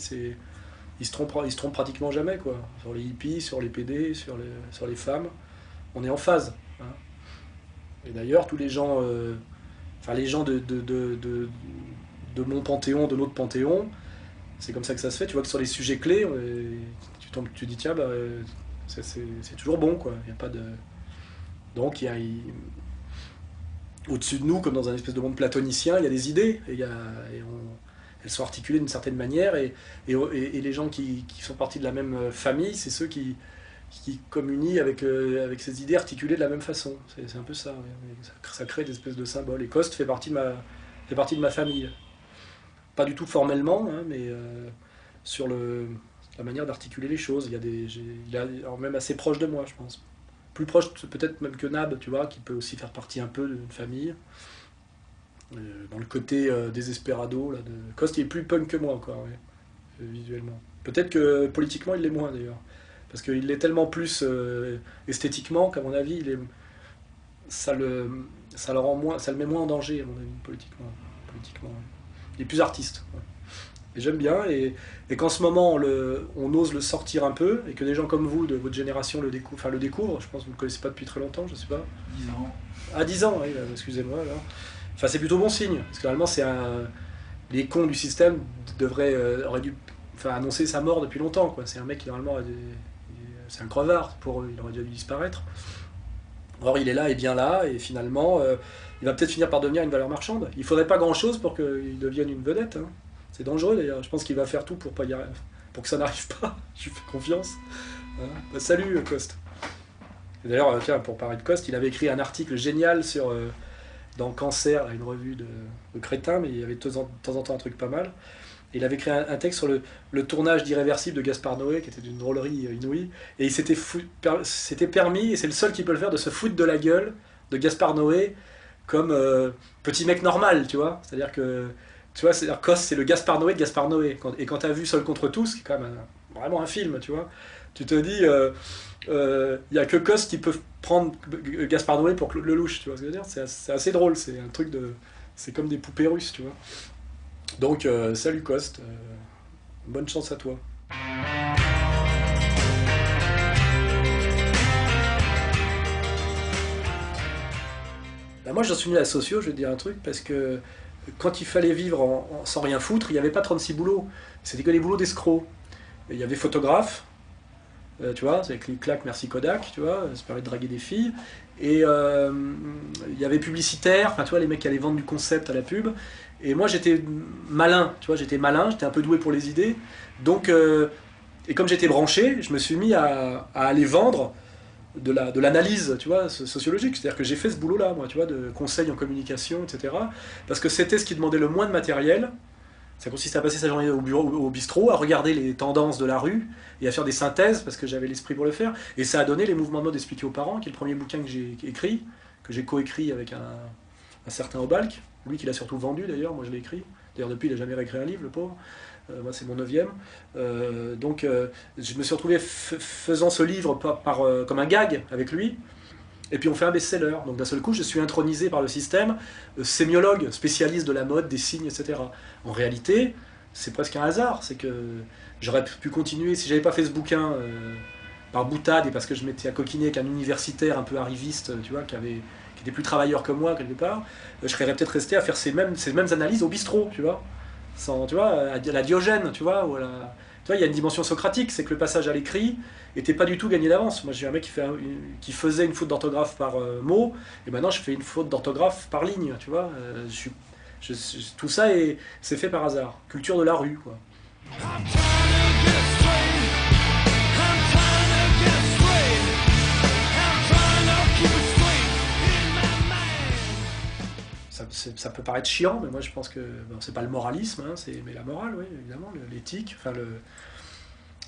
il se trompe pratiquement jamais, quoi. Sur les hippies, sur les PD, sur les femmes, on est en phase. Hein. Et d'ailleurs, tous les gens, les gens de mon panthéon, de notre panthéon, c'est comme ça que ça se fait. Tu vois que sur les sujets clés, tu dis tiens, bah, c'est toujours bon, quoi. Il y a pas de... Donc au-dessus de nous, comme dans un espèce de monde platonicien, il y a des idées. elles sont articulées d'une certaine manière, et les gens qui font partie de la même famille, c'est ceux qui communient avec ces idées articulées de la même façon. C'est un peu ça, ouais. Ça crée des espèces de symboles. Et Coste fait partie de ma famille. Pas du tout formellement, hein, mais sur la manière d'articuler les choses. Il est alors même assez proche de moi, je pense. Plus proche peut-être même que Nab, tu vois, qui peut aussi faire partie un peu d'une famille. Dans le côté désespérado, là, de Coste, il est plus punk que moi encore, ouais, visuellement. Peut-être que politiquement, il l'est moins d'ailleurs. Parce qu'il l'est tellement plus esthétiquement qu'à mon avis, ça le met moins en danger, à mon avis, politiquement. Ouais. Il est plus artiste. Ouais. Et j'aime bien, et qu'en ce moment on ose le sortir un peu, et que des gens comme vous, de votre génération, le découvrent. Je pense que vous ne le connaissez pas depuis très longtemps, je sais pas. 10 ans. Ah, 10 ans, oui, excusez-moi. Alors. Enfin, c'est plutôt bon signe, parce que normalement, les cons du système auraient dû annoncer sa mort depuis longtemps, quoi. C'est un mec qui, normalement, c'est un crevard pour eux, il aurait dû disparaître. Or, il est là et bien là, et finalement, il va peut-être finir par devenir une valeur marchande. Il faudrait pas grand-chose pour qu'il devienne une vedette, hein. C'est dangereux d'ailleurs, je pense qu'il va faire tout pour que ça n'arrive pas, je lui fais confiance. Hein. Bah, salut Coste. Et d'ailleurs, tiens, pour parler de Coste, il avait écrit un article génial dans Cancer, là, une revue de crétins, mais il y avait de temps en temps un truc pas mal. Et il avait écrit un texte sur le tournage d'Irréversible de Gaspard Noé, qui était d'une drôlerie inouïe, et il s'était permis, et c'est le seul qui peut le faire, de se foutre de la gueule de Gaspard Noé comme petit mec normal, tu vois. C'est-à-dire que tu vois, Coste, c'est le Gaspard Noé de Gaspard Noé. Et quand tu as vu Seul contre tous, qui est quand même vraiment un film, tu vois, tu te dis, y a que Coste qui peut prendre Gaspard Noé pour Claude Lelouch, tu vois ce que je veux dire. C'est assez drôle, c'est un truc c'est comme des poupées russes, tu vois. Donc, salut Coste, bonne chance à toi. Ben moi, j'en suis venu à la socio, je vais te dire un truc, parce que quand il fallait vivre sans rien foutre, il n'y avait pas 36 boulots. C'était que des boulots d'escrocs. Il y avait photographe, tu vois, avec les claques merci Kodak, tu vois, ça permet de draguer des filles. Et il y avait publicitaire, enfin tu vois, les mecs qui allaient vendre du concept à la pub. Et moi j'étais malin, tu vois, j'étais un peu doué pour les idées. Donc, et comme j'étais branché, je me suis mis à aller vendre de l'analyse, tu vois, sociologique. C'est-à-dire que j'ai fait ce boulot-là, moi, tu vois, de conseil en communication, etc. Parce que c'était ce qui demandait le moins de matériel. Ça consiste à passer sa journée au bureau, au bistrot, à regarder les tendances de la rue et à faire des synthèses, parce que j'avais l'esprit pour le faire. Et ça a donné Les Mouvements de mode expliqués aux parents, qui est le premier bouquin que j'ai écrit, que j'ai coécrit avec un certain Obalk. Lui qui l'a surtout vendu d'ailleurs, moi je l'ai écrit. D'ailleurs depuis il n'a jamais réécrit un livre, le pauvre. Moi c'est mon 9e. Donc je me suis retrouvé faisant ce livre comme un gag avec lui. Et puis on fait un best-seller. Donc d'un seul coup, je suis intronisé par le système, sémiologue, spécialiste de la mode, des signes, etc. En réalité, c'est presque un hasard. C'est que j'aurais pu continuer, si j'avais pas fait ce bouquin par boutade et parce que je m'étais à coquiner avec un universitaire un peu arriviste, tu vois, qui était plus travailleur que moi quelque part, je serais peut-être resté à faire ces mêmes analyses au bistrot, tu vois. Tu vois, à la Diogène, tu vois, tu vois, il y a une dimension socratique, c'est que le passage à l'écrit était pas du tout gagné d'avance. Moi, j'ai un mec qui faisait une faute d'orthographe par mot, et maintenant je fais une faute d'orthographe par ligne, tu vois. Tout ça c'est fait par hasard. Culture de la rue, quoi. Ça peut paraître chiant, mais moi je pense que c'est pas le moralisme, hein, mais la morale, oui, évidemment, l'éthique, enfin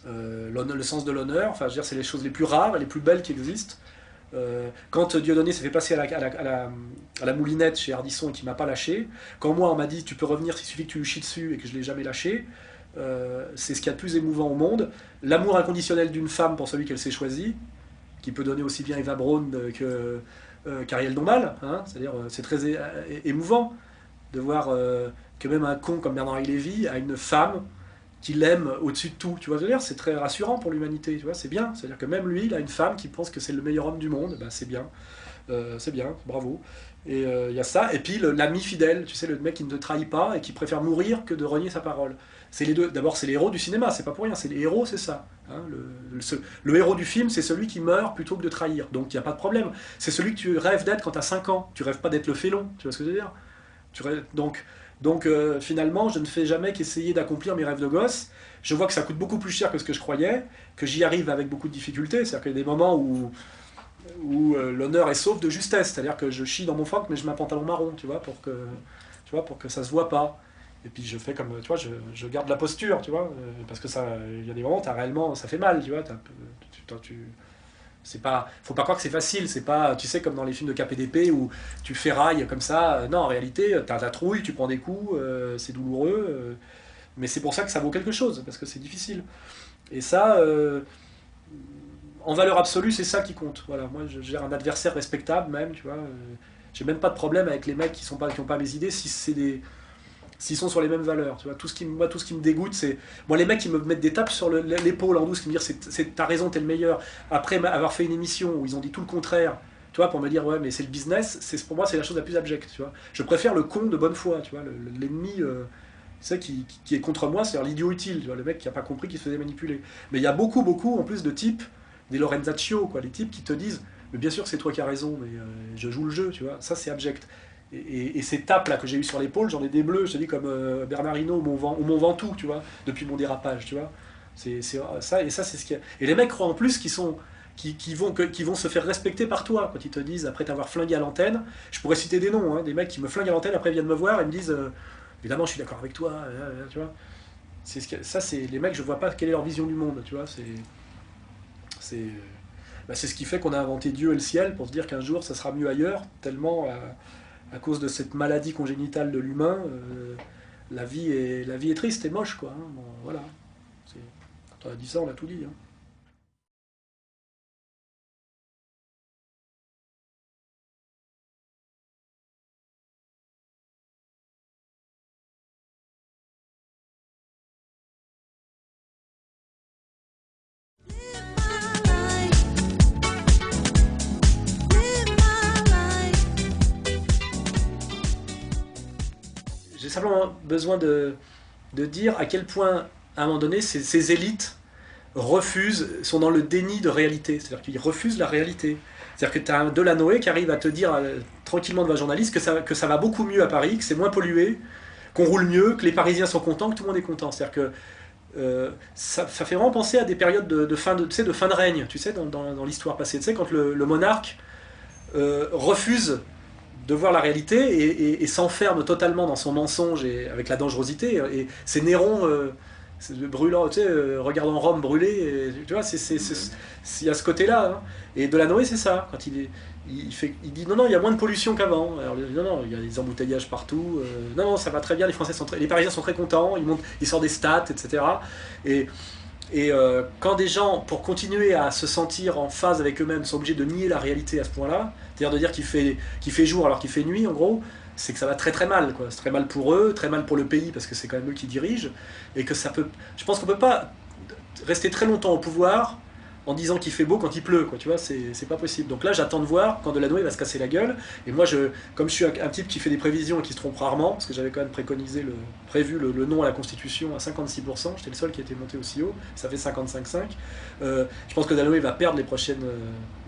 le sens de l'honneur, enfin je veux dire, c'est les choses les plus rares, les plus belles qui existent. Quand Dieudonné s'est fait passer à la moulinette chez Ardisson et qu'il m'a pas lâché, quand moi on m'a dit tu peux revenir s'il suffit que tu lui chies dessus et que je l'ai jamais lâché, c'est ce qu'il y a de plus émouvant au monde. L'amour inconditionnel d'une femme pour celui qu'elle s'est choisi, qui peut donner aussi bien Eva Braun qu'Ariel Dombal, hein, c'est-à-dire c'est très émouvant de voir que même un con comme Bernard Lévy a une femme qui l'aime au-dessus de tout, tu vois, c'est très rassurant pour l'humanité, tu vois, c'est bien, c'est-à-dire que même lui, il a une femme qui pense que c'est le meilleur homme du monde, ben, c'est bien, bravo, et il y a ça, et puis l'ami fidèle, tu sais, le mec qui ne te trahit pas et qui préfère mourir que de renier sa parole. C'est les deux, d'abord c'est les héros du cinéma, c'est pas pour rien, c'est les héros, c'est ça. Hein, le héros du film, c'est celui qui meurt plutôt que de trahir, donc il n'y a pas de problème. C'est celui que tu rêves d'être quand tu as 5 ans, tu rêves pas d'être le félon, tu vois ce que je veux dire. Donc Donc finalement, je ne fais jamais qu'essayer d'accomplir mes rêves de gosse. Je vois que ça coûte beaucoup plus cher que ce que je croyais, que j'y arrive avec beaucoup de difficultés. C'est-à-dire qu'il y a des moments où l'honneur est sauf de justesse. C'est-à-dire que je chie dans mon froc, mais je mets un pantalon marron, pour que ça se voit pas. Et puis je fais comme, tu vois, je garde la posture, tu vois, parce que ça, il y a des moments, ça fait mal, tu vois. C'est pas, faut pas croire que c'est facile, c'est pas, tu sais, comme dans les films de KPDP où tu ferrailles comme ça. Non, en réalité, t'as la trouille, tu prends des coups, c'est douloureux, mais c'est pour ça que ça vaut quelque chose, parce que c'est difficile. Et ça, en valeur absolue, c'est ça qui compte. Voilà, moi, je gère un adversaire respectable même, tu vois. J'ai même pas de problème avec les mecs qui ont pas mes idées si c'est s'ils sont sur les mêmes valeurs, tu vois. Tout ce qui me dégoûte, c'est... Moi, les mecs qui me mettent des tapes sur l'épaule en douce, qui me disent t'as raison, t'es le meilleur. Après avoir fait une émission où ils ont dit tout le contraire, tu vois, pour me dire, ouais, mais c'est le business, pour moi, c'est la chose la plus abjecte, tu vois. Je préfère le con de bonne foi, tu vois, l'ennemi... c'est ça qui est contre moi, c'est-à-dire l'idiot utile, tu vois, le mec qui n'a pas compris qu'il se faisait manipuler. Mais il y a beaucoup, en plus de types, des Lorenzaccio, quoi, les types qui te disent, mais bien sûr c'est toi qui as raison, mais je joue le jeu, tu vois, ça c'est abject. Et ces tapes là que j'ai eu sur l'épaule, j'en ai des bleus, je te dis comme Bernard Hinault ou Mont Ventoux, tu vois, depuis mon dérapage, tu vois. C'est ça, et ça c'est ce qu'il y a. Et les mecs croient en plus qu'ils vont se faire respecter par toi quand ils te disent, après t'avoir flingué à l'antenne, je pourrais citer des noms, hein, des mecs qui me flinguent à l'antenne, après viennent me voir et me disent, évidemment je suis d'accord avec toi, tu vois. Ça c'est les mecs, je vois pas quelle est leur vision du monde, tu vois. C'est ce qui fait qu'on a inventé Dieu et le ciel pour se dire qu'un jour ça sera mieux ailleurs, tellement à cause de cette maladie congénitale de l'humain, la vie est triste et moche, quoi. Hein. Bon, voilà. Quand on a dit ça, on a tout dit. Hein. J'ai simplement besoin de dire à quel point, à un moment donné, ces élites sont dans le déni de réalité. C'est-à-dire qu'ils refusent la réalité. C'est-à-dire que tu as un Delanoë qui arrive à te dire tranquillement devant un journaliste que ça va beaucoup mieux à Paris, que c'est moins pollué, qu'on roule mieux, que les Parisiens sont contents, que tout le monde est content. C'est-à-dire que ça fait vraiment penser à des périodes de fin de règne, tu sais, dans l'histoire passée. Tu sais, quand le monarque refuse de voir la réalité et s'enferme totalement dans son mensonge et avec la dangerosité. Et c'est Néron brûlant, tu sais, regardant Rome brûler, et, tu vois, il y a ce côté-là. Hein. Et Delanoë, c'est ça. Quand il dit non, il y a moins de pollution qu'avant. Alors non, il y a des embouteillages partout. Non, ça va très bien. Les Parisiens sont très contents. Ils sortent des stats, etc. Et quand des gens, pour continuer à se sentir en phase avec eux-mêmes, sont obligés de nier la réalité à ce point-là, c'est-à-dire de dire qu'il fait jour alors qu'il fait nuit, en gros, c'est que ça va très très mal, quoi. C'est très mal pour eux, très mal pour le pays, parce que c'est quand même eux qui dirigent, et que ça peut... Je pense qu'on peut pas rester très longtemps au pouvoir en disant qu'il fait beau quand il pleut, quoi, tu vois, c'est pas possible. Donc là, j'attends de voir quand Delanoë va se casser la gueule, et moi, comme je suis un type qui fait des prévisions et qui se trompe rarement, parce que j'avais quand même prévu le nom à la Constitution à 56%, j'étais le seul qui était monté aussi haut, ça fait 55,5. Je pense que Delanoë va perdre les prochaines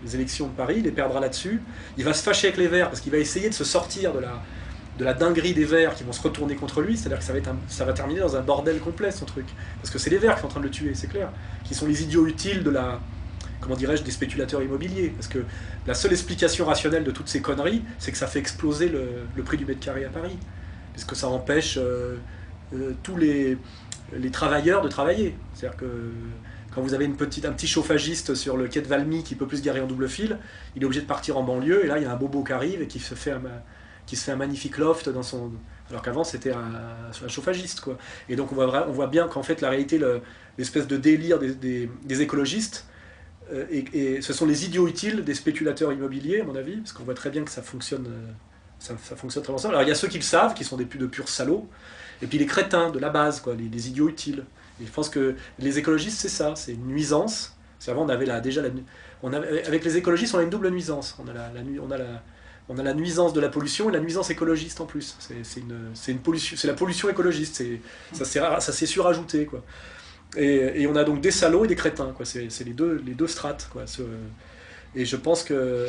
les élections de Paris, il les perdra là-dessus, il va se fâcher avec les Verts, parce qu'il va essayer de se sortir de la dinguerie des Verts qui vont se retourner contre lui, c'est-à-dire que ça va terminer dans un bordel complet, son truc. Parce que c'est les Verts qui sont en train de le tuer, c'est clair. Qui sont les idiots utiles comment dirais-je, des spéculateurs immobiliers. Parce que la seule explication rationnelle de toutes ces conneries, c'est que ça fait exploser le prix du mètre carré à Paris. Parce que ça empêche tous les travailleurs de travailler. C'est-à-dire que quand vous avez un petit chauffagiste sur le quai de Valmy qui peut plus se garer en double fil, il est obligé de partir en banlieue, et là il y a un bobo qui arrive et qui se fait un magnifique loft dans son... Alors qu'avant c'était un chauffagiste, quoi. Et donc on voit bien qu'en fait la réalité, l'espèce de délire des écologistes, et ce sont les idiots utiles des spéculateurs immobiliers, à mon avis, parce qu'on voit très bien que ça fonctionne, ça fonctionne très bien. Alors il y a ceux qui le savent, qui sont de purs salauds, et puis les crétins de la base, quoi, les idiots utiles. Et je pense que les écologistes, c'est ça, c'est une nuisance. Avant on avait avec les écologistes on a une double nuisance. On a la nuisance de la pollution et la nuisance écologiste en plus. C'est la pollution écologiste. Ça s'est surajouté, quoi. Et on a donc des salauds et des crétins, quoi. C'est les deux strates, quoi. Et je pense que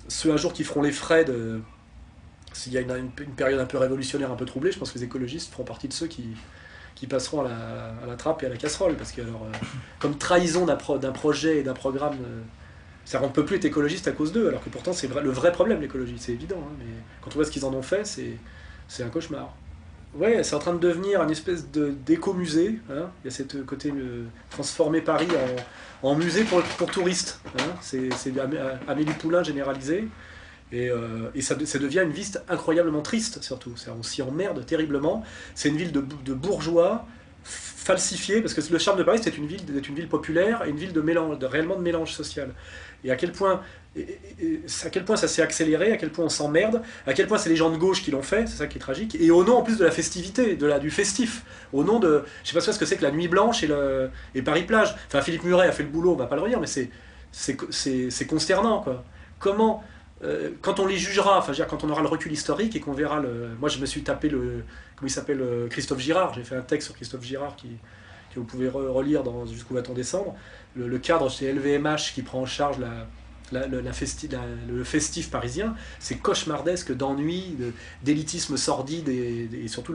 ceux un jour qui feront les frais s'il y a une période un peu révolutionnaire, un peu troublée, je pense que les écologistes feront partie de ceux qui passeront à la trappe et à la casserole. Parce que, alors, comme trahison d'un projet et d'un programme, c'est-à-dire on ne peut plus être écologiste à cause d'eux, alors que pourtant c'est le vrai problème, l'écologie, c'est évident. Hein, mais quand on voit ce qu'ils en ont fait, c'est un cauchemar. Ouais, c'est en train de devenir une espèce d'écomusée. Hein. Il y a cette côté transformer Paris en musée pour touristes. Hein. C'est Amélie Poulain généralisée. Et ça devient une ville incroyablement triste, surtout. On s'y emmerde terriblement. C'est une ville de bourgeois falsifiée, parce que le charme de Paris, c'est d'être une ville populaire et une ville de mélange, réellement de mélange social. Et à quel point ça s'est accéléré, à quel point on s'emmerde, à quel point c'est les gens de gauche qui l'ont fait, c'est ça qui est tragique, et au nom en plus de la festivité, du festif, au nom de, je sais pas ce que c'est que la Nuit Blanche et Paris-Plage. Enfin, Philippe Muret a fait le boulot, on va pas le redire, mais c'est consternant, quoi. Comment, quand on les jugera, enfin, je veux dire, quand on aura le recul historique et qu'on verra moi je me suis tapé comment il s'appelle, Christophe Girard, j'ai fait un texte sur Christophe Girard que vous pouvez relire Jusqu'où va-t-on descendre, le cadre chez LVMH qui prend en charge le festif parisien, c'est cauchemardesque d'ennui, d'élitisme sordide et surtout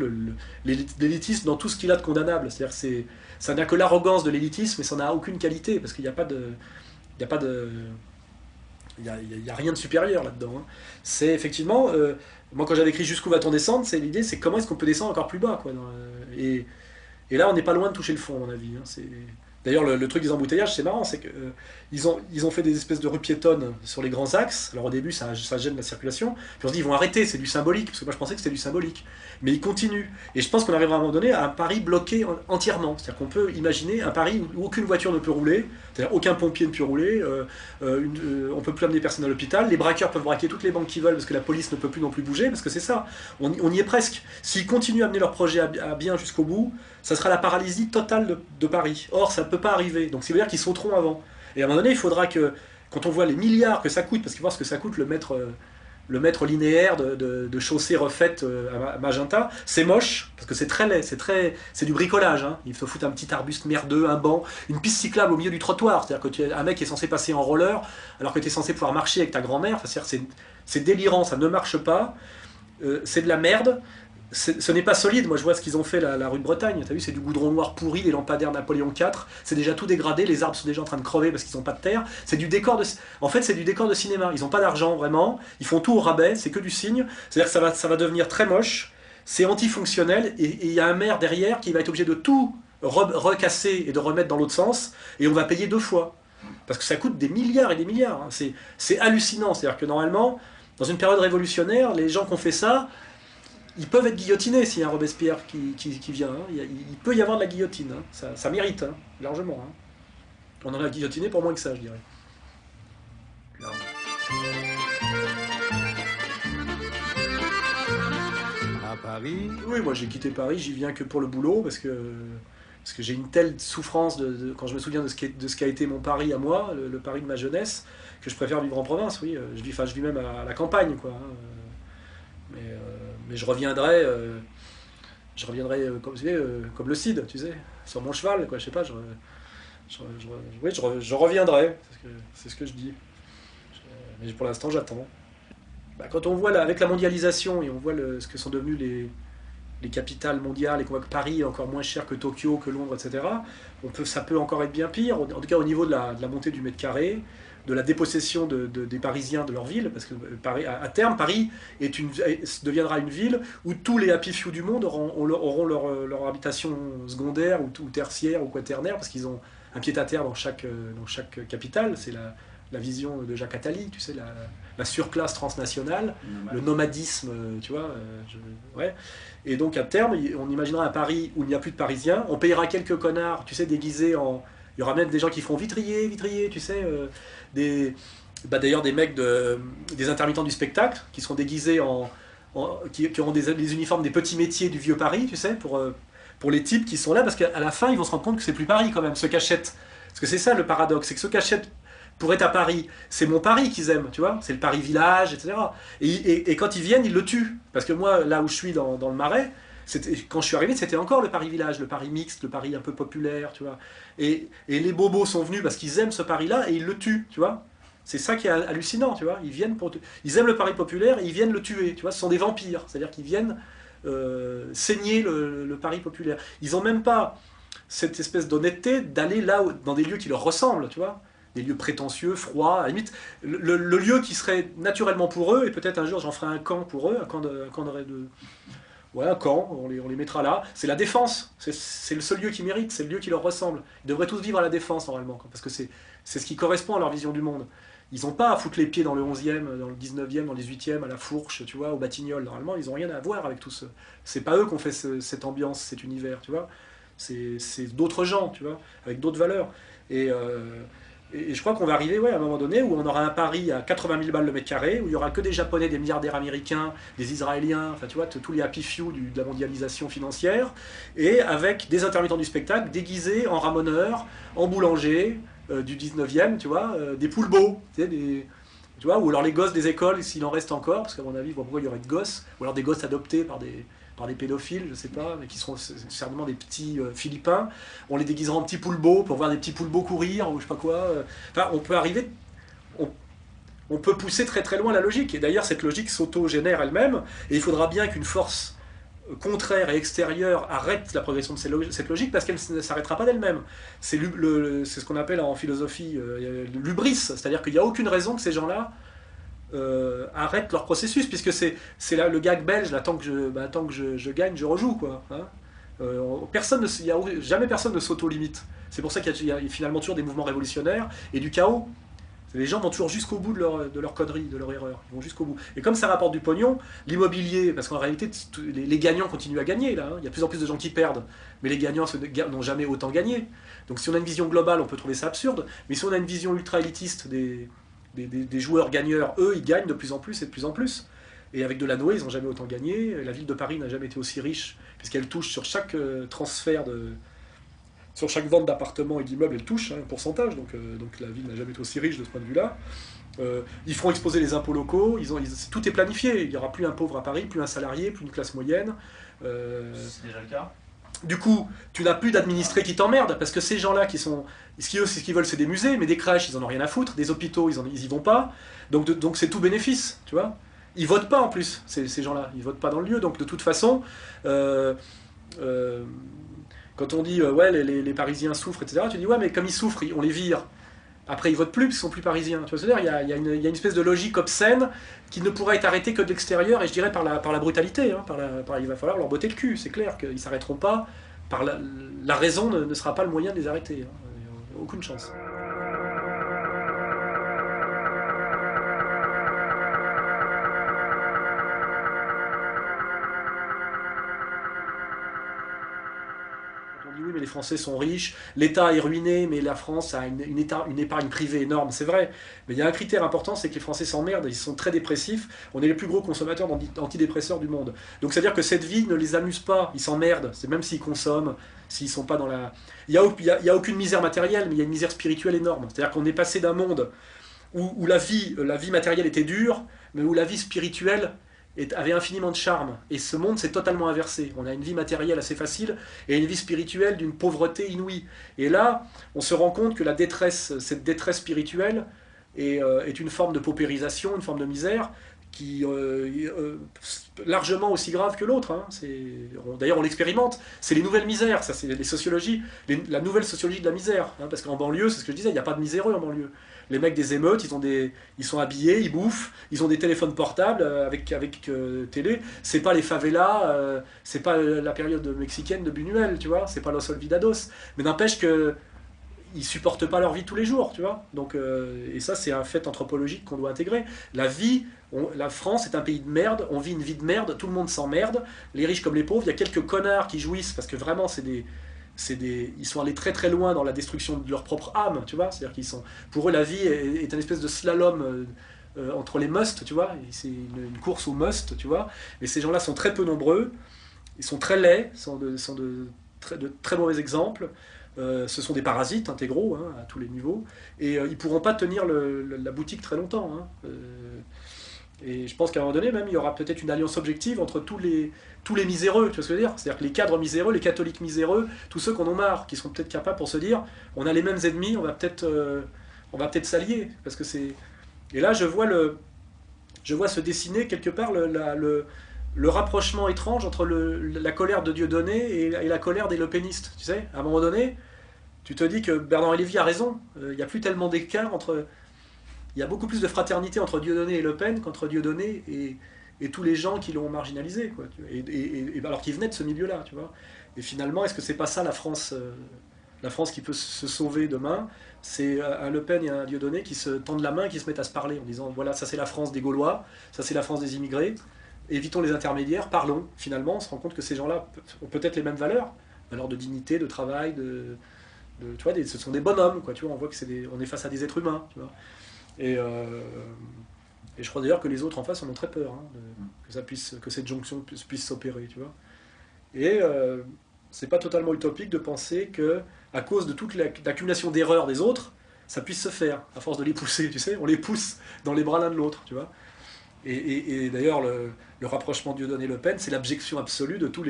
l'élitisme dans tout ce qu'il a de condamnable. C'est-à-dire que ça n'a que l'arrogance de l'élitisme et ça n'a aucune qualité, parce qu'il n'y a pas de... Il n'y a rien de supérieur là-dedans. Hein. C'est effectivement... moi quand j'avais écrit Jusqu'où va-t-on descendre, l'idée c'est comment est-ce qu'on peut descendre encore plus bas, quoi, et là on n'est pas loin de toucher le fond à mon avis. Hein. D'ailleurs, le truc des embouteillages, c'est marrant, c'est qu'ils ont fait des espèces de rues piétonnes sur les grands axes. Alors au début, ça gêne la circulation. Puis on se dit, ils vont arrêter, c'est du symbolique, parce que moi je pensais que c'était du symbolique. Mais ils continuent. Et je pense qu'on arrivera à un moment donné à un Paris bloqué entièrement. C'est-à-dire qu'on peut imaginer un Paris où aucune voiture ne peut rouler, c'est-à-dire aucun pompier ne peut rouler, on ne peut plus amener personne à l'hôpital, les braqueurs peuvent braquer toutes les banques qu'ils veulent, parce que la police ne peut plus non plus bouger, parce que c'est ça. On y est presque. S'ils continuent à amener leur projet à bien jusqu'au bout, ça sera la paralysie totale de Paris. Or, ça ne peut pas arriver. Donc, ça veut dire qu'ils sauteront avant. Et à un moment donné, il faudra que, quand on voit les milliards que ça coûte, parce qu'il faut voir ce que ça coûte le mètre linéaire de chaussée refaite à Magenta, c'est moche, parce que c'est très laid, c'est du bricolage. Hein. Il faut foutre un petit arbuste merdeux, un banc, une piste cyclable au milieu du trottoir. C'est-à-dire que un mec est censé passer en roller, alors que tu es censé pouvoir marcher avec ta grand-mère. Enfin, c'est délirant, ça ne marche pas. C'est de la merde. Ce n'est pas solide. Moi je vois ce qu'ils ont fait la rue de Bretagne, t'as vu, c'est du goudron noir pourri, les lampadaires Napoléon IV, c'est déjà tout dégradé, les arbres sont déjà en train de crever parce qu'ils n'ont pas de terre, c'est du décor de cinéma, ils n'ont pas d'argent vraiment, ils font tout au rabais, c'est que du cygne, c'est-à-dire que ça va devenir très moche, c'est antifonctionnel, et il y a un maire derrière qui va être obligé de tout recasser et de remettre dans l'autre sens, et on va payer 2 fois, parce que ça coûte des milliards et des milliards, hein. C'est hallucinant, c'est-à-dire que normalement, dans une période révolutionnaire, les gens qui ont fait ça, ils peuvent être guillotinés s'il y a un Robespierre qui vient. Hein. Il peut y avoir de la guillotine. Hein. Ça mérite, hein, largement. Hein. On en a guillotiné pour moins que ça, je dirais. À Paris. Oui, moi j'ai quitté Paris, j'y viens que pour le boulot, parce que j'ai une telle souffrance quand je me souviens de ce qu'a été mon Paris à moi, le Paris de ma jeunesse, que je préfère vivre en province, oui. Je vis même à la campagne, quoi. Hein. Mais je reviendrai comme le Cid, tu sais, sur mon cheval, quoi, je sais pas, je reviendrai, c'est ce que je dis. Mais pour l'instant, j'attends. Quand on voit, avec la mondialisation, et on voit ce que sont devenues les capitales mondiales, et qu'on voit que Paris est encore moins cher que Tokyo, que Londres, etc., ça peut encore être bien pire, en tout cas au niveau de la montée du mètre carré, de la dépossession des Parisiens de leur ville, parce que à terme, Paris deviendra une ville où tous les happy few du monde auront leur habitation secondaire ou tertiaire ou quaternaire, parce qu'ils ont un pied-à-terre dans chaque capitale. C'est la vision de Jacques Attali, tu sais, la surclasse transnationale, le nomadisme, tu vois. Ouais. Et donc à terme, on imaginera un Paris où il n'y a plus de Parisiens, on payera quelques connards, tu sais, déguisés en... Il y aura même des gens qui feront vitrier, tu sais, d'ailleurs des mecs des intermittents du spectacle qui seront déguisés qui auront des uniformes des petits métiers du vieux Paris, tu sais, pour les types qui sont là, parce qu'à la fin ils vont se rendre compte que c'est plus Paris quand même, ceux qui achètent. Parce que c'est ça le paradoxe, c'est que ceux qui achètent pour être à Paris, c'est mon Paris qu'ils aiment, tu vois, c'est le Paris village, etc. Et quand ils viennent, ils le tuent. Parce que moi, là où je suis dans le Marais, quand je suis arrivé, c'était encore le Paris village, le Paris mixte, le Paris un peu populaire, tu vois. Et les bobos sont venus parce qu'ils aiment ce Paris-là et ils le tuent, tu vois. C'est ça qui est hallucinant, tu vois. Ils aiment le pari populaire et ils viennent le tuer, tu vois. Ce sont des vampires, c'est-à-dire qu'ils viennent saigner le pari populaire. Ils n'ont même pas cette espèce d'honnêteté d'aller là, dans des lieux qui leur ressemblent, tu vois. Des lieux prétentieux, froids, à la limite. Le lieu qui serait naturellement pour eux, et peut-être un jour j'en ferai un camp pour eux, un camp de... Ouais, un camp, on les mettra là. C'est la défense. C'est le seul lieu qui mérite, c'est le lieu qui leur ressemble. Ils devraient tous vivre à la défense, normalement, parce que c'est ce qui correspond à leur vision du monde. Ils n'ont pas à foutre les pieds dans le 11e, dans le 19e, dans le 18e, à la Fourche, tu vois, au Batignolles. Normalement, ils n'ont rien à voir avec tout ça. C'est pas eux qui ont fait cette ambiance, cet univers, tu vois. C'est d'autres gens, tu vois, avec d'autres valeurs. Et je crois qu'on va arriver à un moment donné où on aura un Paris à 80 000 balles le mètre carré, où il y aura que des Japonais, des milliardaires américains, des Israéliens, enfin tu vois, tous les happy few de la mondialisation financière, et avec des intermittents du spectacle déguisés en ramoneurs, en boulangers du 19e, tu vois, des poulbeaux, tu vois, ou alors les gosses des écoles, s'il en reste encore, parce qu'à mon avis, pourquoi il y aurait de gosses, ou alors des gosses adoptés par des pédophiles, je sais pas, mais qui seront certainement des petits Philippins. On les déguisera en petits poulbeaux pour voir des petits poulbeaux courir, ou je sais pas quoi. Enfin, on peut arriver... On peut pousser très très loin la logique. Et d'ailleurs, cette logique s'auto-génère elle-même, et il faudra bien qu'une force contraire et extérieure arrête la progression de cette logique, parce qu'elle ne s'arrêtera pas d'elle-même. C'est ce qu'on appelle en philosophie l'hubris, c'est-à-dire qu'il n'y a aucune raison que ces gens-là arrêtent leur processus, puisque c'est là le gag belge, là, tant que je gagne, je rejoue, quoi. Hein. Jamais personne ne s'auto-limite. C'est pour ça qu'il y a finalement toujours des mouvements révolutionnaires et du chaos. Les gens vont toujours jusqu'au bout de leur connerie, de leur erreur. Ils vont jusqu'au bout. Et comme ça rapporte du pognon, l'immobilier, parce qu'en réalité, les gagnants continuent à gagner, là. Hein. Il y a de plus en plus de gens qui perdent, mais les gagnants n'ont jamais autant gagné. Donc si on a une vision globale, on peut trouver ça absurde, mais si on a une vision ultra-élitiste des joueurs gagneurs, eux, ils gagnent de plus en plus et de plus en plus. Et avec Delanoë, ils n'ont jamais autant gagné. La ville de Paris n'a jamais été aussi riche, puisqu'elle touche sur chaque transfert sur chaque vente d'appartements et d'immeubles, elle touche un pourcentage. Donc la ville n'a jamais été aussi riche de ce point de vue-là. Ils feront exposer les impôts locaux. Tout est planifié. Il n'y aura plus un pauvre à Paris, plus un salarié, plus une classe moyenne. C'est déjà le cas. Du coup, tu n'as plus d'administrés qui t'emmerdent, parce que ces gens-là ce qu'ils veulent, c'est des musées, mais des crèches, ils en ont rien à foutre, des hôpitaux, ils y vont pas, donc c'est tout bénéfice, tu vois. Ils votent pas en plus, ces gens-là, ils votent pas dans le lieu, donc de toute façon, quand on dit ouais, les Parisiens souffrent, etc., tu dis ouais, mais comme ils souffrent, on les vire. Après, ils votent plus, parce qu'ils sont plus parisiens. Tu vois ce que je veux dire ? Il y a une espèce de logique obscène qui ne pourra être arrêtée que de l'extérieur, et je dirais par la brutalité. Hein, il va falloir leur botter le cul, c'est clair qu'ils ne s'arrêteront pas. La raison ne sera pas le moyen de les arrêter. Hein, aucune chance. Oui, mais les Français sont riches, l'État est ruiné, mais la France a une épargne privée énorme, c'est vrai. Mais il y a un critère important, c'est que les Français s'emmerdent, ils sont très dépressifs, on est les plus gros consommateurs d'antidépresseurs du monde. Donc c'est-à-dire que cette vie ne les amuse pas, ils s'emmerdent, c'est même s'ils consomment, s'ils sont pas dans la... Il y a aucune misère matérielle, mais il y a une misère spirituelle énorme. C'est-à-dire qu'on est passé d'un monde où la vie matérielle était dure, mais où la vie spirituelle avait infiniment de charme. Et ce monde s'est totalement inversé. On a une vie matérielle assez facile et une vie spirituelle d'une pauvreté inouïe. Et là, on se rend compte que cette détresse spirituelle est une forme de paupérisation, une forme de misère qui largement aussi grave que l'autre. Hein. D'ailleurs, on l'expérimente. C'est les nouvelles misères, ça, c'est les sociologies, la nouvelle sociologie de la misère. Hein, parce qu'en banlieue, c'est ce que je disais, il n'y a pas de miséreux en banlieue. Les mecs des émeutes, ils sont habillés, ils bouffent, ils ont des téléphones portables avec télé. C'est pas les favelas, c'est pas la période mexicaine de Buñuel, tu vois. C'est pas Los Olvidados. Mais n'empêche que ils supportent pas leur vie tous les jours, tu vois. Donc, et ça, c'est un fait anthropologique qu'on doit intégrer. La France est un pays de merde, on vit une vie de merde, tout le monde s'emmerde, les riches comme les pauvres. Il y a quelques connards qui jouissent parce que vraiment, ils sont allés très très loin dans la destruction de leur propre âme, tu vois. C'est-à-dire pour eux, la vie est une espèce de slalom entre les musts, tu vois. C'est une course aux musts, tu vois. Mais ces gens-là sont très peu nombreux, ils sont très laids, sont de très mauvais exemples. Ce sont des parasites intégraux hein, à tous les niveaux, et ils ne pourront pas tenir la boutique très longtemps. Hein. Et je pense qu'à un moment donné, même, il y aura peut-être une alliance objective entre tous les miséreux, tu vois ce que je veux dire ? C'est-à-dire que les cadres miséreux, les catholiques miséreux, tous ceux qu'on en marre, qui sont peut-être capables pour se dire, on a les mêmes ennemis, on va peut-être s'allier, parce que Et là, je vois se dessiner quelque part le rapprochement étrange entre la colère de Dieudonné et la colère des lepénistes. Tu sais, à un moment donné, tu te dis que Bernard Lévy a raison. Il n'y a plus tellement d'écart entre. Il y a beaucoup plus de fraternité entre Dieudonné et Le Pen qu'entre Dieudonné et tous les gens qui l'ont marginalisé, quoi. Alors qu'ils venaient de ce milieu-là, tu vois. Et finalement, est-ce que c'est pas ça la France qui peut se sauver demain? C'est un Le Pen et un Dieudonné qui se tendent la main et qui se mettent à se parler en disant voilà, ça c'est la France des Gaulois, ça c'est la France des immigrés, évitons les intermédiaires, parlons. Finalement, on se rend compte que ces gens-là ont peut-être les mêmes valeurs de dignité, de travail, tu vois, ce sont des bonhommes, quoi, tu vois, on voit que on est face à des êtres humains, tu vois. Et je crois d'ailleurs que les autres en face en ont très peur, hein, que cette jonction puisse s'opérer, tu vois. Et c'est pas totalement utopique de penser que, à cause de toute l'accumulation d'erreurs des autres, ça puisse se faire, à force de les pousser, tu sais, on les pousse dans les bras l'un de l'autre, tu vois. Et d'ailleurs, le rapprochement Dieudonné-Le Pen, c'est l'abjection absolue de toute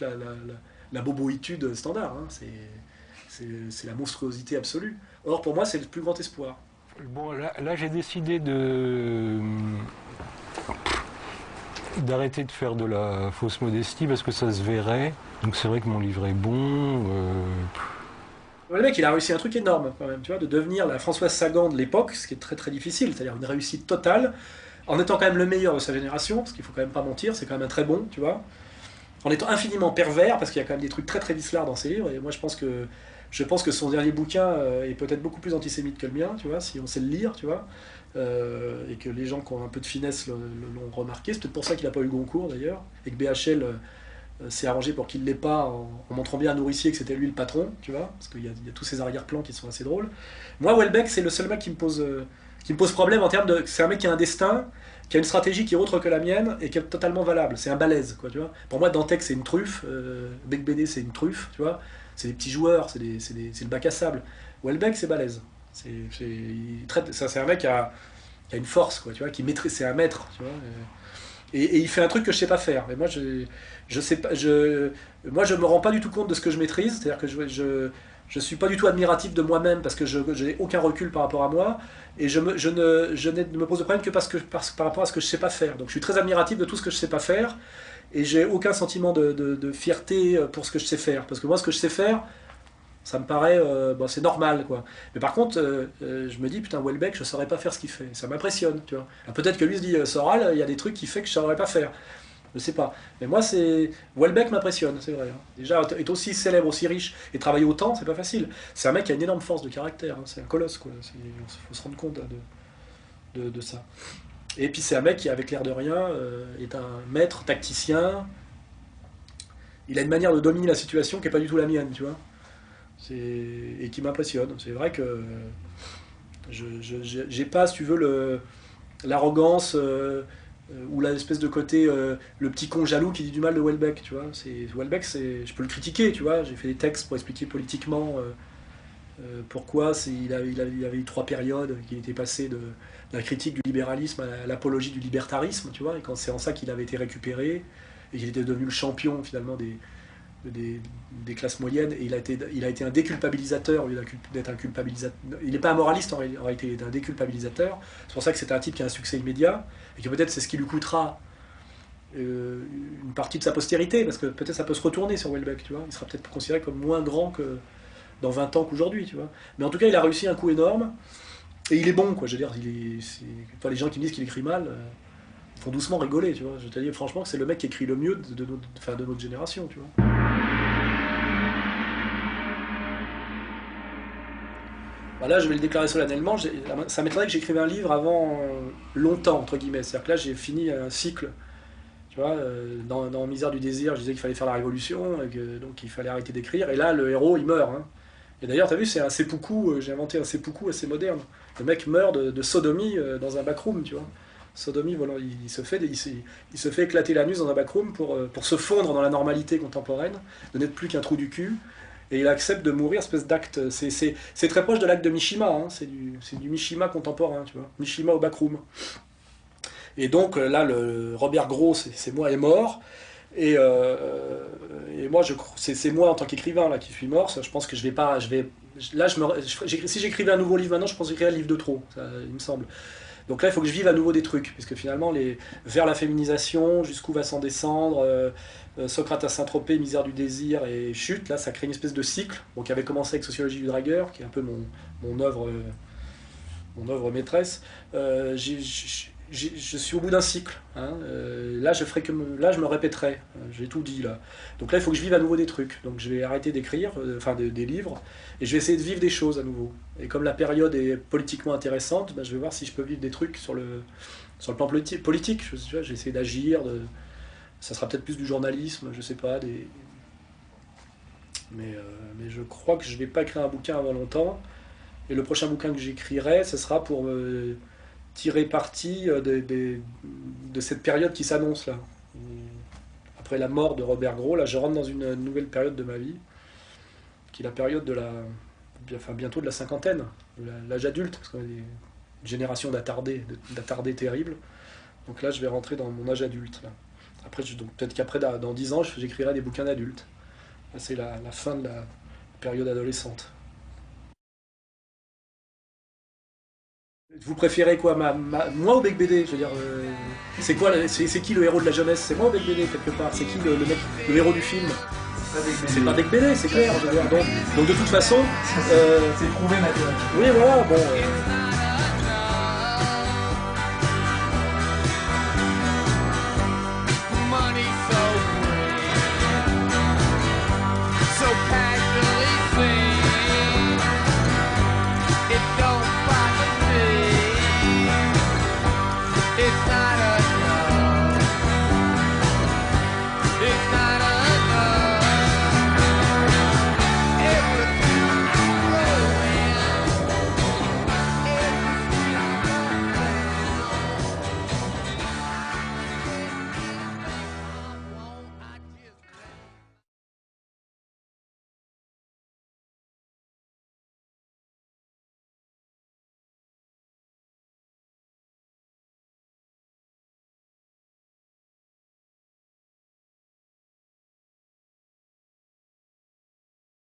la boboïtude standard, hein. C'est la monstruosité absolue. Or, pour moi, c'est le plus grand espoir. Bon, là j'ai décidé d'arrêter de faire de la fausse modestie parce que ça se verrait. Donc c'est vrai que mon livre est bon. Le mec, il a réussi un truc énorme, quand même, tu vois, de devenir la Françoise Sagan de l'époque, ce qui est très très difficile, c'est-à-dire une réussite totale, en étant quand même le meilleur de sa génération, parce qu'il faut quand même pas mentir, c'est quand même un très bon, tu vois, en étant infiniment pervers, parce qu'il y a quand même des trucs très très vicelards dans ses livres, et moi je pense que son dernier bouquin est peut-être beaucoup plus antisémite que le mien, tu vois, si on sait le lire, tu vois, et que les gens qui ont un peu de finesse l'ont remarqué. C'est peut-être pour ça qu'il n'a pas eu le Goncourt d'ailleurs, et que BHL s'est arrangé pour qu'il ne l'ait pas en montrant bien à Nourricier que c'était lui le patron, tu vois, parce qu'il y a tous ces arrière-plans qui sont assez drôles. Moi, Houellebecq, c'est le seul mec qui me pose problème en termes de. C'est un mec qui a un destin, qui a une stratégie qui est autre que la mienne et qui est totalement valable. C'est un balèze, quoi, tu vois. Pour moi, Dantec, c'est une truffe, Bec BD, c'est une truffe, tu vois. C'est des petits joueurs, c'est le bac à sable. Houellebecq, c'est balèze. C'est un mec qui a une force, quoi, tu vois, qui maîtrise, c'est un maître, tu vois. Et il fait un truc que je sais pas faire. Mais moi, je sais pas, moi, je me rends pas du tout compte de ce que je maîtrise. C'est-à-dire que je suis pas du tout admiratif de moi-même parce que je n'ai aucun recul par rapport à moi. Et je ne me pose de problème que par rapport à ce que je sais pas faire. Donc, je suis très admiratif de tout ce que je sais pas faire. Et j'ai aucun sentiment de fierté pour ce que je sais faire. Parce que moi, ce que je sais faire, ça me paraît, c'est normal, quoi. Mais par contre, je me dis, putain, Houellebecq, je saurais pas faire ce qu'il fait. Ça m'impressionne, tu vois. Alors, peut-être que lui se dit, Soral, il y a des trucs qu'il fait que je saurais pas faire. Je sais pas. Mais moi, Houellebecq m'impressionne, c'est vrai, hein. Déjà, être aussi célèbre, aussi riche et travailler autant, c'est pas facile. C'est un mec qui a une énorme force de caractère, hein. C'est un colosse, quoi. Il faut se rendre compte, hein, de ça. Et puis, c'est un mec qui, avec l'air de rien, est un maître tacticien. Il a une manière de dominer la situation qui est pas du tout la mienne, tu vois. Et qui m'impressionne. C'est vrai que j'ai pas, si tu veux, l'arrogance ou l'espèce de côté, le petit con jaloux qui dit du mal de Houellebecq, tu vois. Houellebecq, je peux le critiquer, tu vois. J'ai fait des textes pour expliquer politiquement pourquoi il avait eu 3 périodes, qu'il était passé de la critique du libéralisme à l'apologie du libertarisme, tu vois. Et quand c'est en ça qu'il avait été récupéré et qu'il était devenu le champion finalement des classes moyennes, et il a été un déculpabilisateur au lieu d'être un culpabilisateur. Il n'est pas un moraliste en réalité, il est un déculpabilisateur. C'est pour ça que c'est un type qui a un succès immédiat, et que peut-être c'est ce qui lui coûtera une partie de sa postérité, parce que peut-être ça peut se retourner sur Houellebecq, tu vois. Il sera peut-être considéré comme moins grand que dans 20 ans qu'aujourd'hui, tu vois. Mais en tout cas, il a réussi un coup énorme, et il est bon, quoi. Je veux dire, les gens qui me disent qu'il écrit mal font doucement rigoler, tu vois. Je te dis franchement que c'est le mec qui écrit le mieux de notre génération, tu vois. Là, je vais le déclarer solennellement. Ça m'étonnerait que j'écrive un livre avant longtemps, entre guillemets. C'est-à-dire que là, j'ai fini un cycle. Tu vois, dans Misère du désir, je disais qu'il fallait faire la révolution, et donc il fallait arrêter d'écrire. Et là, le héros, il meurt, hein. Et d'ailleurs, tu as vu, c'est un seppuku, j'ai inventé un seppuku assez moderne. Le mec meurt de sodomie dans un backroom, tu vois. Sodomie, voilà, il se fait éclater l'anus dans un backroom pour se fondre dans la normalité contemporaine, de n'être plus qu'un trou du cul. Et il accepte de mourir, espèce d'acte. C'est très proche de l'acte de Mishima, hein. C'est du Mishima contemporain, tu vois. Mishima au backroom. Et donc là, le Robert Gros, c'est moi, est mort. Et moi, c'est moi en tant qu'écrivain là qui suis mort. Ça, je pense que je vais là, si j'écrivais un nouveau livre maintenant, je pense que j'écrirais un livre de trop, ça, il me semble. Donc là, il faut que je vive à nouveau des trucs, puisque finalement, vers la féminisation, jusqu'où va s'en descendre, Socrate à Saint-Tropez, misère du désir et chute, là, ça crée une espèce de cycle, bon, qui avait commencé avec Sociologie du dragueur, qui est un peu mon œuvre maîtresse. Je suis au bout d'un cycle. Hein. Là, je me répéterai. J'ai tout dit là. Donc là, il faut que je vive à nouveau des trucs. Donc je vais arrêter d'écrire, des livres, et je vais essayer de vivre des choses à nouveau. Et comme la période est politiquement intéressante, je vais voir si je peux vivre des trucs sur le plan politique. J'ai essayé d'agir. Ça sera peut-être plus du journalisme, je sais pas. Mais je crois que je vais pas écrire un bouquin avant longtemps. Et le prochain bouquin que j'écrirai, ce sera pour tirer parti de cette période qui s'annonce là. Après la mort de Robert Gros, là je rentre dans une nouvelle période de ma vie, qui est la période bientôt de la cinquantaine, l'âge adulte, parce qu'on a une génération d'attardés terribles. Donc là je vais rentrer dans mon âge adulte. Là. Après, peut-être qu'après, dans 10 ans, j'écrirai des bouquins d'adultes. C'est la fin de la période adolescente. Vous préférez quoi, moi ou Bec BD? Je veux dire, c'est qui le héros de la jeunesse? C'est moi ou Bec BD quelque part? C'est qui le héros du film? C'est pas Bec BD, c'est clair. Je veux dire, donc de toute façon, c'est prouvé mathématiquement. Oui, voilà. Bon.